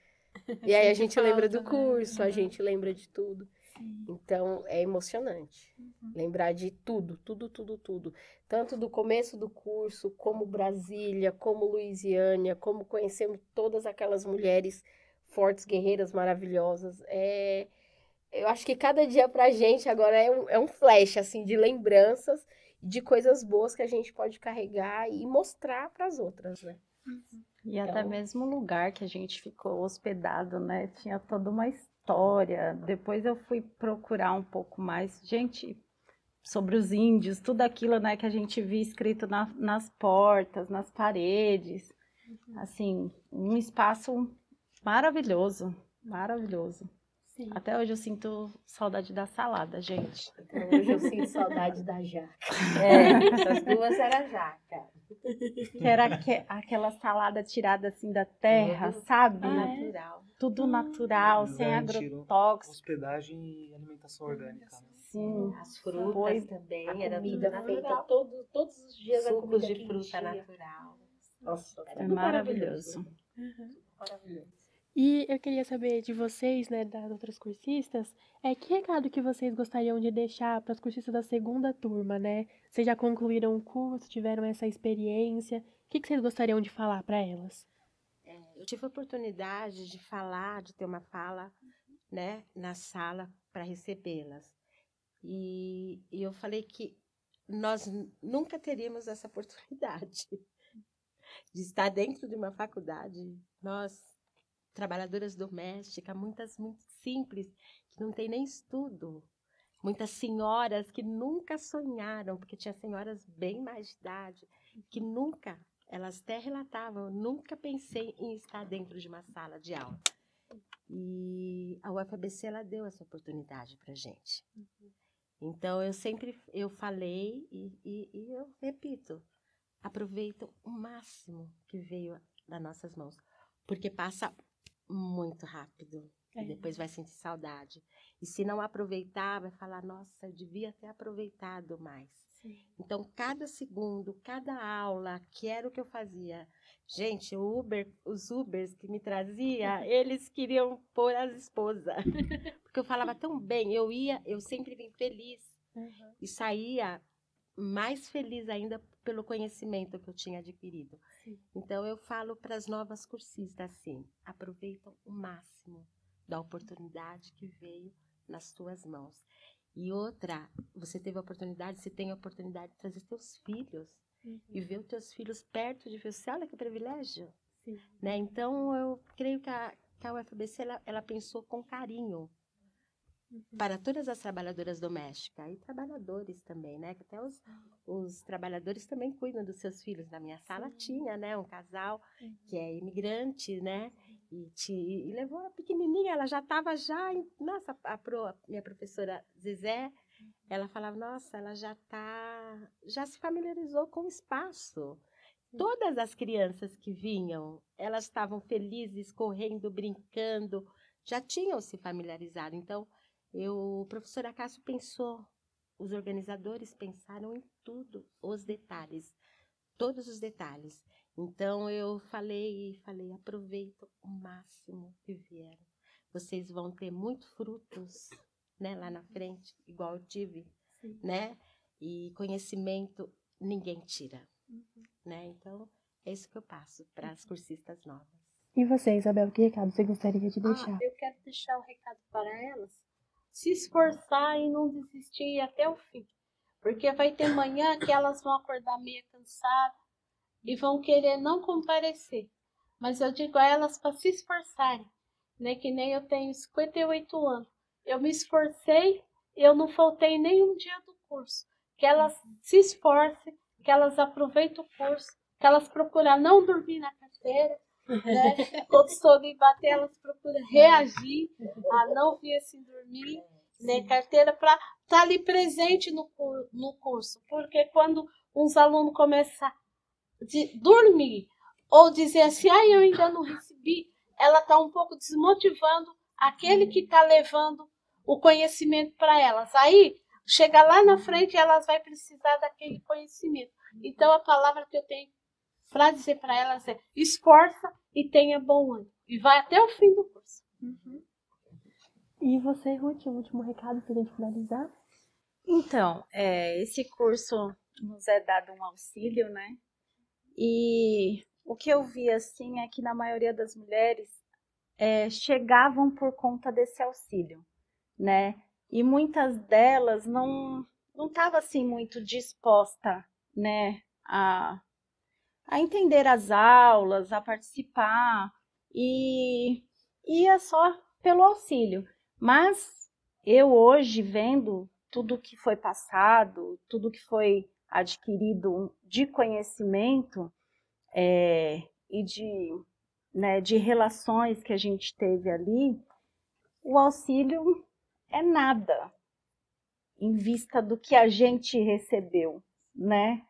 E aí a gente lembra do curso, a gente lembra de tudo. Então, é emocionante. Lembrar de tudo. Tanto do começo do curso, como Brasília, como Luisiânia, como conhecemos todas aquelas mulheres fortes, guerreiras, maravilhosas. Eu acho que cada dia pra gente agora é um flash, assim, de lembranças, de coisas boas que a gente pode carregar e mostrar pras outras, né? E até mesmo o lugar que a gente ficou hospedado, né? Tinha toda uma história. Depois eu fui procurar um pouco mais, gente, sobre os índios, tudo aquilo, né, que a gente via escrito nas portas, nas paredes. Assim, um espaço maravilhoso, maravilhoso. Sim. Até hoje eu sinto saudade da salada, gente. Então, hoje eu sinto saudade da jaca. Essas duas eram jaca. Que era aquela salada tirada assim da terra, sabe? Natural. Tudo natural, Eles sem garantiram agrotóxico. Hospedagem e alimentação orgânica. Né? Sim. As frutas Foi também, A era comida tudo feita natural. todos os dias. a Sucos comida de quentinha. fruta natural. Nossa, É maravilhoso. Maravilhoso. E eu queria saber de vocês, né, das outras cursistas, que recado que vocês gostariam de deixar para as cursistas da segunda turma, né? Vocês já concluíram o curso, tiveram essa experiência, o que vocês gostariam de falar para elas? Eu tive a oportunidade de falar, de ter uma fala, né, na sala para recebê-las. E eu falei que nós nunca teríamos essa oportunidade de estar dentro de uma faculdade. Nós, trabalhadoras domésticas, muitas muito simples, que não tem nem estudo. Muitas senhoras que nunca sonharam, porque tinha senhoras bem mais de idade, que nunca, elas até relatavam, eu nunca pensei em estar dentro de uma sala de aula. E a UFABC, ela deu essa oportunidade para a gente. Então, eu falei e eu repito, aproveitam o máximo que veio das nossas mãos, porque passa muito rápido e depois vai sentir saudade. E se não aproveitar, vai falar, nossa, eu devia ter aproveitado mais. Sim. Então, cada segundo, cada aula, que era o que eu fazia. Gente, os Ubers que me trazia, eles queriam pôr as esposas. Porque eu falava tão bem, eu sempre vim feliz. E saía mais feliz ainda pelo conhecimento que eu tinha adquirido. Sim. Então, eu falo para as novas cursistas assim, aproveitam o máximo da oportunidade que veio nas tuas mãos. E outra, você teve a oportunidade, você tem a oportunidade de trazer teus filhos e ver os teus filhos perto de você. Olha que privilégio. Sim. Né? Então, eu creio que a UFABC, ela pensou com carinho para todas as trabalhadoras domésticas e trabalhadores também, né? Que até os trabalhadores também cuidam dos seus filhos. Na minha sala tinha, né, um casal que é imigrante, né? E levou a pequenininha, ela já estava nossa, minha professora Zezé, ela falava, nossa, ela já se familiarizou com o espaço. Todas as crianças que vinham, elas estavam felizes, correndo, brincando, já tinham se familiarizado. Então, O professor Acácio pensou, os organizadores pensaram em tudo, os detalhes, todos os detalhes. Então eu falei, aproveita o máximo que vieram. Vocês vão ter muitos frutos, né, lá na frente, igual eu tive, né? E conhecimento ninguém tira, né? Então é isso que eu passo para as cursistas novas. E você, Isabel, que recado você gostaria de deixar? Eu quero deixar um recado para elas, se esforçar e não desistir até o fim. Porque vai ter manhã que elas vão acordar meio cansadas e vão querer não comparecer. Mas eu digo a elas para se esforçarem, né? Que nem eu tenho 58 anos. Eu me esforcei, eu não faltei nenhum dia do curso. Que elas se esforcem, que elas aproveitem o curso, que elas procuram não dormir na carteira, né? Quando estou de bater, elas procuram reagir a não vir assim dormir, né? Carteira para estar ali presente no curso. Porque quando uns alunos começam a dormir ou dizer assim, eu ainda não recebi, ela está um pouco desmotivando aquele que está levando o conhecimento para elas. Aí, chega lá na frente, elas vão precisar daquele conhecimento. Então, a palavra que eu tenho para dizer para elas é: esforça e tenha bom ânimo. E vai até o fim do curso. E você, Ruth, o último recado para a gente finalizar? Então, esse curso nos é dado um auxílio, né? E o que eu vi, assim, é que na maioria das mulheres chegavam por conta desse auxílio, né? E muitas delas não estavam, assim, muito disposta, né, a entender as aulas, a participar, e ia só pelo auxílio. Mas eu hoje, vendo tudo que foi passado, tudo que foi adquirido de conhecimento e de relações que a gente teve ali, o auxílio é nada em vista do que a gente recebeu, né?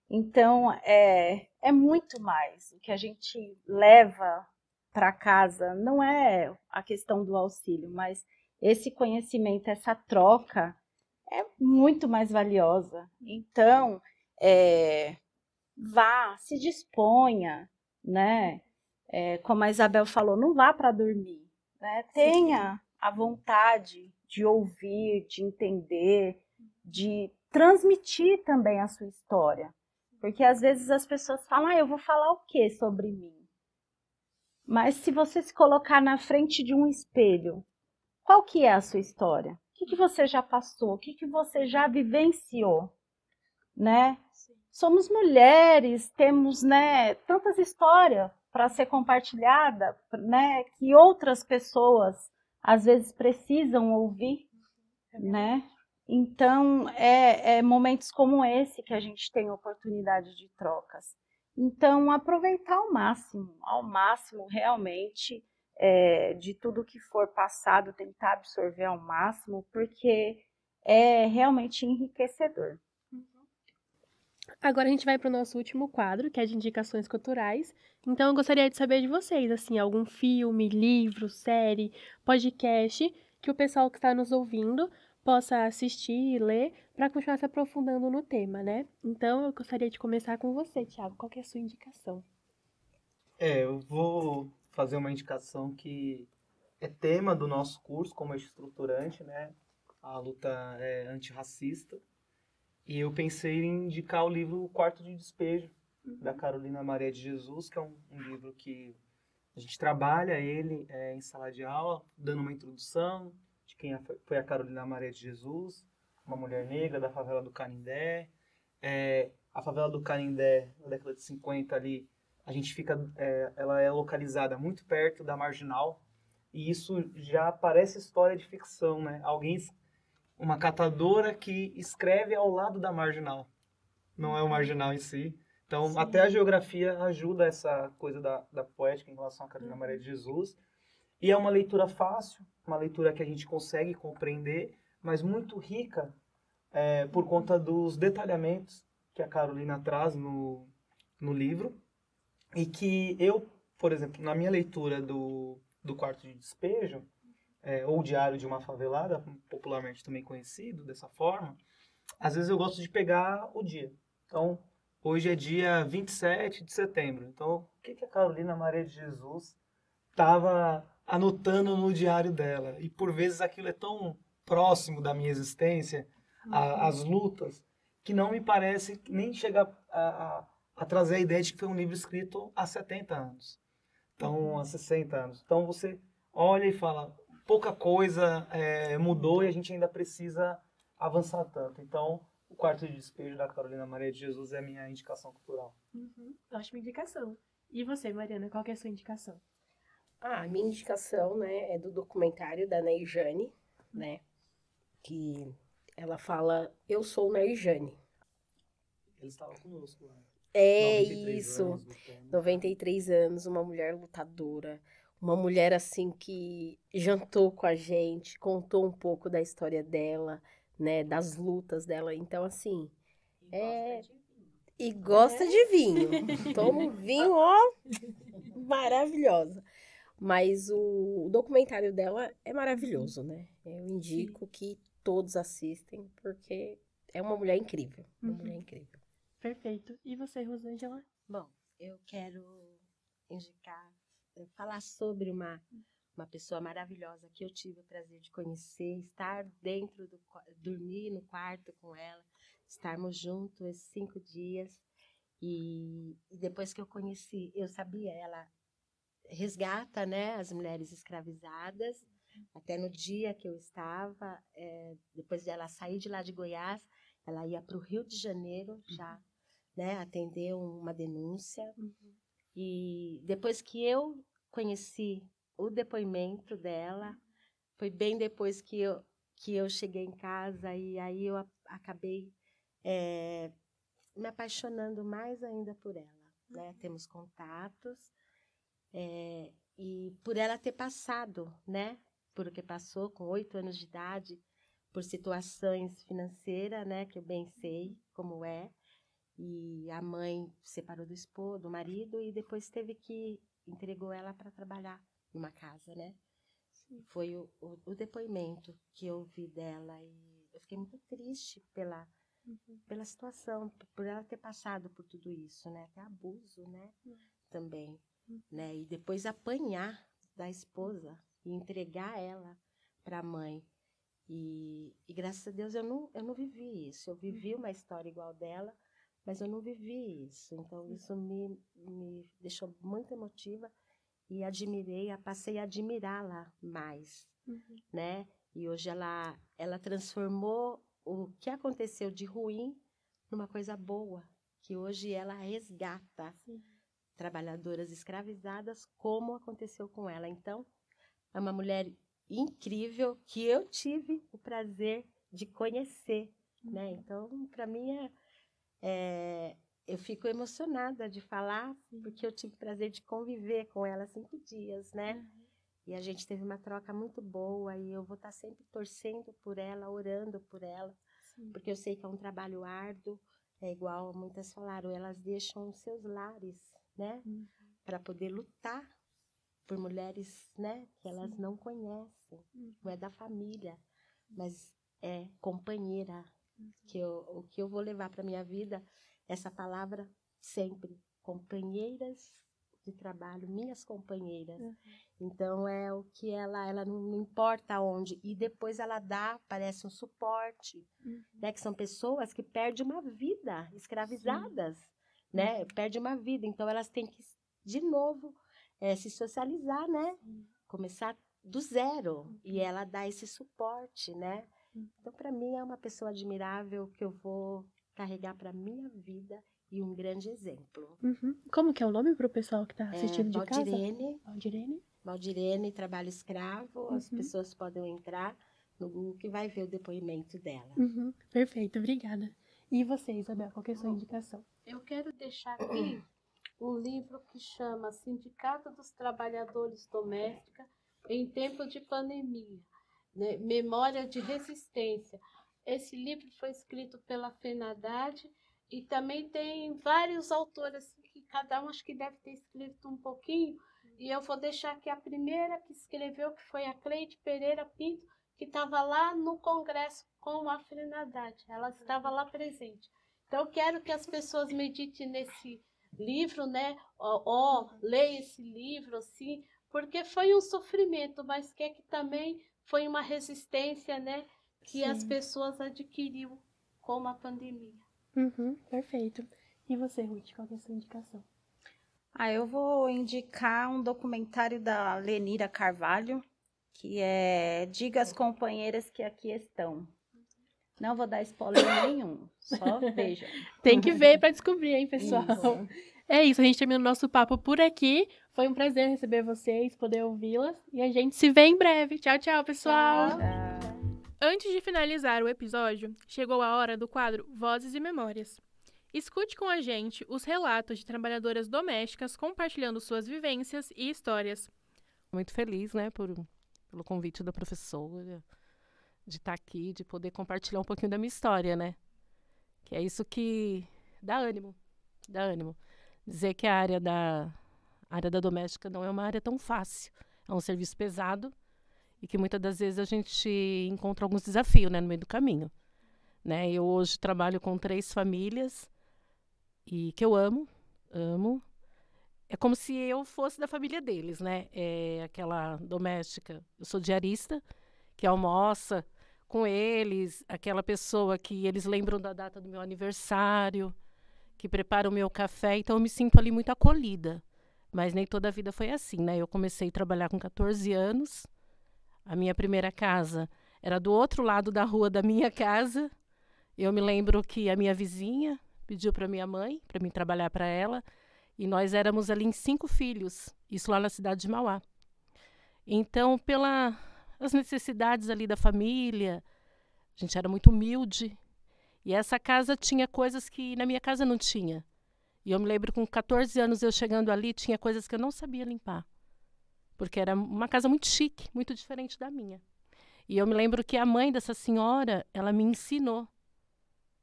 Então, é muito mais. O que a gente leva para casa não é a questão do auxílio, mas esse conhecimento, essa troca é muito mais valiosa. Então, vá, se disponha, né? Como a Isabel falou, não vá para dormir, né? Tenha a vontade de ouvir, de entender, de transmitir também a sua história. Porque às vezes as pessoas falam, eu vou falar o quê sobre mim? Mas se você se colocar na frente de um espelho, qual que é a sua história? O que você já passou? O que você já vivenciou? Né? Somos mulheres, temos, né, tantas histórias para ser compartilhada, né, que outras pessoas às vezes precisam ouvir, né? Então, é momentos como esse que a gente tem oportunidade de trocas. Então, aproveitar ao máximo realmente, de tudo que for passado, tentar absorver ao máximo, porque é realmente enriquecedor. Agora a gente vai para o nosso último quadro, que é de indicações culturais. Então, eu gostaria de saber de vocês, assim, algum filme, livro, série, podcast, que o pessoal que está nos ouvindo possa assistir e ler para continuar se aprofundando no tema, né? Então, eu gostaria de começar com você, Thiago. Qual que é a sua indicação? Eu vou fazer uma indicação que é tema do nosso curso como eixo estruturante, né? A luta antirracista. E eu pensei em indicar o livro O Quarto de Despejo, da Carolina Maria de Jesus, que é um livro que a gente trabalha ele em sala de aula, dando uma introdução de quem foi a Carolina Maria de Jesus, uma mulher negra da favela do Canindé. A favela do Canindé, na década de 50 ali, a gente ela é localizada muito perto da Marginal, e isso já parece história de ficção, né? Uma catadora que escreve ao lado da Marginal, não é o Marginal em si. Então, sim, até a geografia ajuda essa coisa da poética em relação a Carolina Maria de Jesus. E é uma leitura fácil, uma leitura que a gente consegue compreender, mas muito rica por conta dos detalhamentos que a Carolina traz no livro. E que eu, por exemplo, na minha leitura do Quarto de Despejo, ou o Diário de uma Favelada, popularmente também conhecido dessa forma, às vezes eu gosto de pegar o dia. Então, hoje é dia 27 de setembro. Então, o que a Carolina Maria de Jesus estava anotando no diário dela? E por vezes aquilo é tão próximo da minha existência, as lutas, que não me parece nem chega a trazer a ideia de que foi um livro escrito há 70 anos. Então, há 60 anos. Então, você olha e fala, pouca coisa mudou e a gente ainda precisa avançar tanto. Então, O Quarto de Despejo, da Carolina Maria de Jesus, é a minha indicação cultural. Ótima indicação. E você, Mariana, qual que é a sua indicação? A minha indicação, né, é do documentário da Neijane, né, que ela fala, eu sou Neijane. Ele estava conosco lá. É 93 isso, anos, lutando. 93 anos, uma mulher lutadora, uma mulher assim que jantou com a gente, contou um pouco da história dela, né, das lutas dela. Então, assim, e gosta de vinho. Toma um vinho, ó, maravilhosa. Mas o documentário dela é maravilhoso, né? Eu indico que todos assistem, porque é uma mulher incrível. Uma mulher incrível. Perfeito. E você, Rosângela? Bom, eu quero indicar, falar sobre uma pessoa maravilhosa que eu tive o prazer de conhecer, estar dentro dormir no quarto com ela, estarmos juntos esses 5 dias. E depois que eu conheci, eu sabia, ela resgata, né, as mulheres escravizadas. Até no dia que eu estava, depois dela sair de lá de Goiás, ela ia para o Rio de Janeiro já, né, atender uma denúncia. E depois que eu conheci o depoimento dela, foi bem depois que eu cheguei em casa, e aí eu acabei me apaixonando mais ainda por ela, né? Temos contatos, e por ela ter passado, né, por o que passou com 8 anos de idade, por situações financeiras, né, que eu bem sei como é. E a mãe separou do marido, e depois entregou ela para trabalhar numa casa, né? Foi o depoimento que eu vi dela, e eu fiquei muito triste pela situação, por ela ter passado por tudo isso, né? Até abuso, né? Também, né? E depois apanhar da esposa e entregar ela para a mãe. E graças a Deus eu não vivi isso. Eu vivi uma história igual dela, mas eu não vivi isso. Então isso me deixou muito emotiva, e passei a admirá-la mais, né? E hoje ela transformou o que aconteceu de ruim numa coisa boa, que hoje ela resgata trabalhadoras escravizadas, como aconteceu com ela. Então, é uma mulher incrível que eu tive o prazer de conhecer, né? Então, para mim, eu fico emocionada de falar, porque eu tive o prazer de conviver com ela 5 dias, né? E a gente teve uma troca muito boa, e eu vou estar sempre torcendo por ela, orando por ela, porque eu sei que é um trabalho árduo, igual muitas falaram, elas deixam os seus lares, né? Para poder lutar por mulheres, né, que elas não conhecem, não é da família, mas é companheira. O que eu vou levar para minha vida, essa palavra sempre, companheiras de trabalho, minhas companheiras. Então é o que ela não importa onde, e depois ela parece um suporte, né, que são pessoas que perdem uma vida, escravizadas, né, perdem uma vida, então elas têm que de novo se socializar, né? Começar do zero. E ela dá esse suporte, né? Então, para mim, é uma pessoa admirável que eu vou carregar para minha vida, e um grande exemplo. Como que é o nome para o pessoal que está assistindo de casa? Valdirene. Valdirene, trabalho escravo. As pessoas podem entrar no Google que vai ver o depoimento dela. Perfeito, obrigada. E você, Isabel, qual que é a sua indicação? Eu quero deixar aqui um livro que chama Sindicato dos Trabalhadores Domésticos em Tempo de Pandemia, né? Memória de Resistência. Esse livro foi escrito pela FENADAD, e também tem vários autores, assim, que cada um acho que deve ter escrito um pouquinho, E eu vou deixar aqui a primeira que escreveu, que foi a Cleide Pereira Pinto, que estava lá no congresso com a Frenadade. Ela estava lá presente. Então, eu quero que as pessoas meditem nesse livro, né? Leia esse livro, assim, porque foi um sofrimento, mas que também foi uma resistência, né? Que as pessoas adquiriu com a pandemia. Perfeito. E você, Ruth, qual que é a sua indicação? Eu vou indicar um documentário da Lenira Carvalho, que é Diga às Companheiras que Aqui Estão. Não vou dar spoiler nenhum, só vejam. Tem que ver para descobrir, hein, pessoal? Isso. É isso, a gente termina o nosso papo por aqui. Foi um prazer receber vocês, poder ouvi-las. E a gente se vê em breve. Tchau, tchau, pessoal! Antes de finalizar o episódio, chegou a hora do quadro Vozes e Memórias. Escute com a gente os relatos de trabalhadoras domésticas compartilhando suas vivências e histórias. Muito feliz, né, pelo convite da professora, de estar aqui, de poder compartilhar um pouquinho da minha história, né? Que é isso que dá ânimo. Dizer que a área da doméstica não é uma área tão fácil. É um serviço pesado e que muitas das vezes a gente encontra alguns desafios, né, no meio do caminho. Né? Eu hoje trabalho com 3 famílias e que eu amo. É como se eu fosse da família deles, né? É aquela doméstica, eu sou diarista, que almoça com eles, aquela pessoa que eles lembram da data do meu aniversário, que prepara o meu café, então eu me sinto ali muito acolhida. Mas nem toda a vida foi assim, né? Eu comecei a trabalhar com 14 anos, a minha primeira casa era do outro lado da rua da minha casa. Eu me lembro que a minha vizinha pediu para minha mãe, para mim trabalhar para ela, e nós éramos ali em 5 filhos, isso lá na cidade de Mauá. Então, pelas necessidades ali da família, a gente era muito humilde, e essa casa tinha coisas que na minha casa não tinha. E eu me lembro com 14 anos eu chegando ali, tinha coisas que eu não sabia limpar, porque era uma casa muito chique, muito diferente da minha. E eu me lembro que a mãe dessa senhora, ela me ensinou,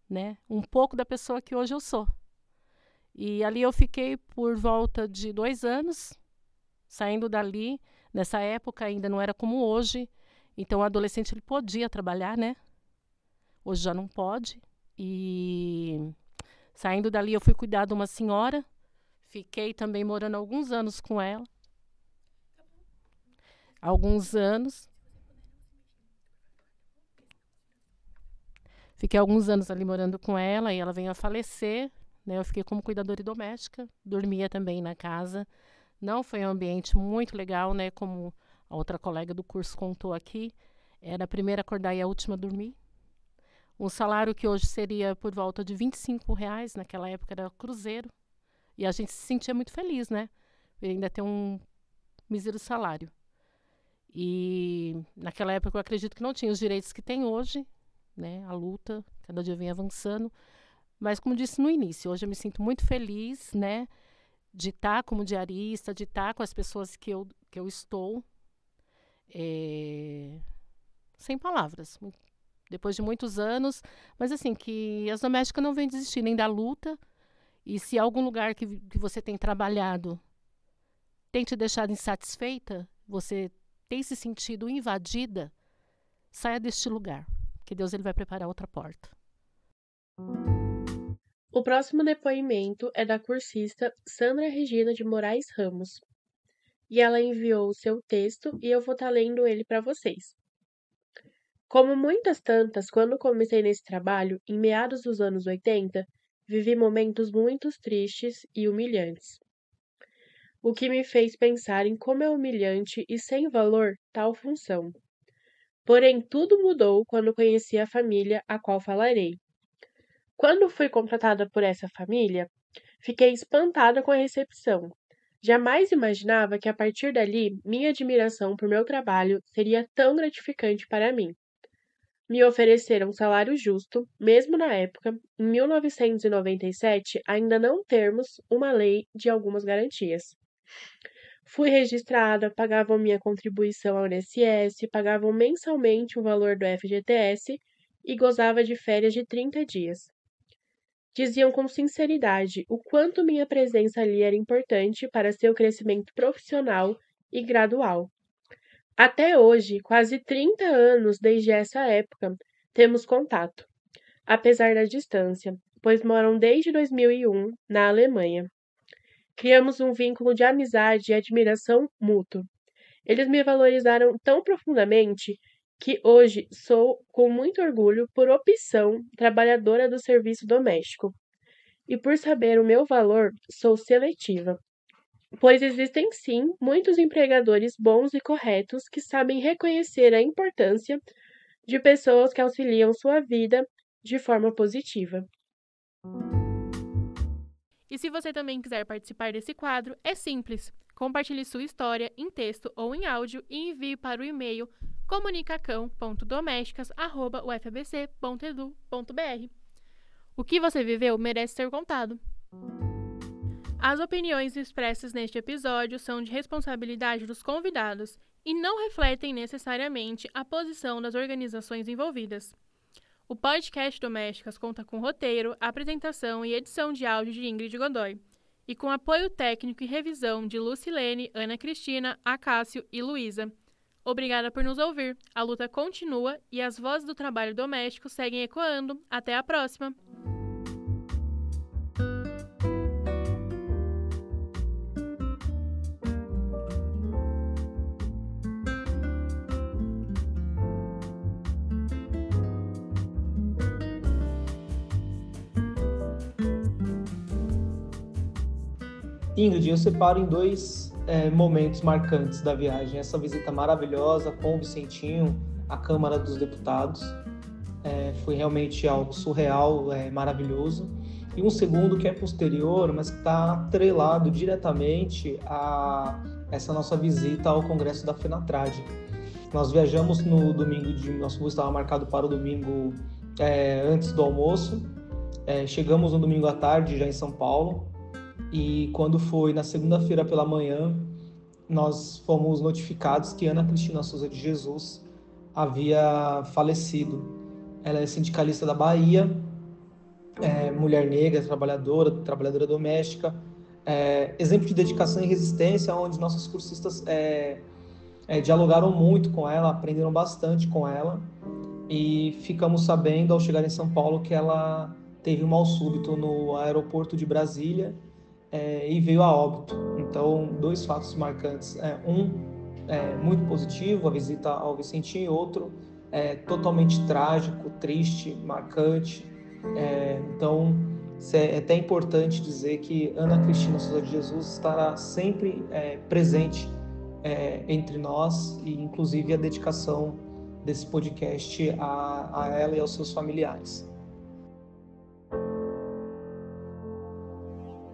né, um pouco da pessoa que hoje eu sou. E ali eu fiquei por volta de 2 anos, saindo dali. Nessa época ainda não era como hoje, então o adolescente ele podia trabalhar, né? Hoje já não pode. E saindo dali eu fui cuidar de uma senhora, fiquei também morando alguns anos com ela. Fiquei alguns anos ali morando com ela e ela veio a falecer, né? Eu fiquei como cuidadora doméstica, dormia também na casa. Não foi um ambiente muito legal, né? Como a outra colega do curso contou aqui. Era a primeira a acordar e a última a dormir. Um salário que hoje seria por volta de R$25, naquela época era cruzeiro. E a gente se sentia muito feliz, né? E ainda ter um mísero salário. E naquela época eu acredito que não tinha os direitos que tem hoje, né? A luta, cada dia vem avançando. Mas como disse no início, hoje eu me sinto muito feliz, né? De estar como diarista, de estar com as pessoas que eu estou. Sem palavras. Depois de muitos anos. Mas assim, que as domésticas não vêm desistir nem da luta. E se algum lugar que você tem trabalhado tem te deixado insatisfeita, você tem se sentido invadida, saia deste lugar. Que Deus ele vai preparar outra porta. O próximo depoimento é da cursista Sandra Regina de Moraes Ramos. E ela enviou o seu texto e eu vou estar lendo ele para vocês. Como muitas tantas, quando comecei nesse trabalho, em meados dos anos 80, vivi momentos muito tristes e humilhantes. O que me fez pensar em como é humilhante e sem valor tal função. Porém, tudo mudou quando conheci a família a qual falarei. Quando fui contratada por essa família, fiquei espantada com a recepção. Jamais imaginava que a partir dali, minha admiração por meu trabalho seria tão gratificante para mim. Me ofereceram um salário justo, mesmo na época, em 1997, ainda não termos uma lei de algumas garantias. Fui registrada, pagavam minha contribuição ao INSS, pagavam mensalmente o valor do FGTS e gozava de férias de 30 dias. diziam com sinceridade o quanto minha presença ali era importante para seu crescimento profissional e gradual. Até hoje, quase 30 anos desde essa época, temos contato, apesar da distância, pois moram desde 2001 na Alemanha. Criamos um vínculo de amizade e admiração mútuo. Eles me valorizaram tão profundamente que hoje sou, com muito orgulho, por opção, trabalhadora do serviço doméstico. E por saber o meu valor, sou seletiva. Pois existem sim muitos empregadores bons e corretos que sabem reconhecer a importância de pessoas que auxiliam sua vida de forma positiva. E se você também quiser participar desse quadro, é simples. Compartilhe sua história em texto ou em áudio e envie para o e-mail comunicacão.domésticas@ufabc.edu.br. O que você viveu merece ser contado. As opiniões expressas neste episódio são de responsabilidade dos convidados e não refletem necessariamente a posição das organizações envolvidas. O podcast Domésticas conta com roteiro, apresentação e edição de áudio de Ingrid Godoy, e com apoio técnico e revisão de Lucilene, Ana Cristina, Acácio e Luísa. Obrigada por nos ouvir. A luta continua e as vozes do trabalho doméstico seguem ecoando. Até a próxima! Ingrid, eu separo em dois momentos marcantes da viagem. Essa visita maravilhosa com o Vicentinho à Câmara dos Deputados. Foi realmente algo surreal, maravilhoso. E um segundo que é posterior, mas que está atrelado diretamente a essa nossa visita ao Congresso da FENATRAD. Nós viajamos no domingo, nosso voo estava marcado para o domingo antes do almoço. Chegamos no domingo à tarde, já em São Paulo. E quando foi na segunda-feira pela manhã, nós fomos notificados que Ana Cristina Souza de Jesus havia falecido. Ela é sindicalista da Bahia, mulher negra, trabalhadora doméstica, exemplo de dedicação e resistência, onde nossos cursistas dialogaram muito com ela, aprenderam bastante com ela, e ficamos sabendo, ao chegar em São Paulo, que ela teve um mal súbito no aeroporto de Brasília, e veio a óbito. Então, dois fatos marcantes. Muito positivo, a visita ao Vicentinho, e outro totalmente trágico, triste, marcante. Então, é até importante dizer que Ana Cristina Souza de Jesus estará sempre presente entre nós, e inclusive a dedicação desse podcast a ela e aos seus familiares.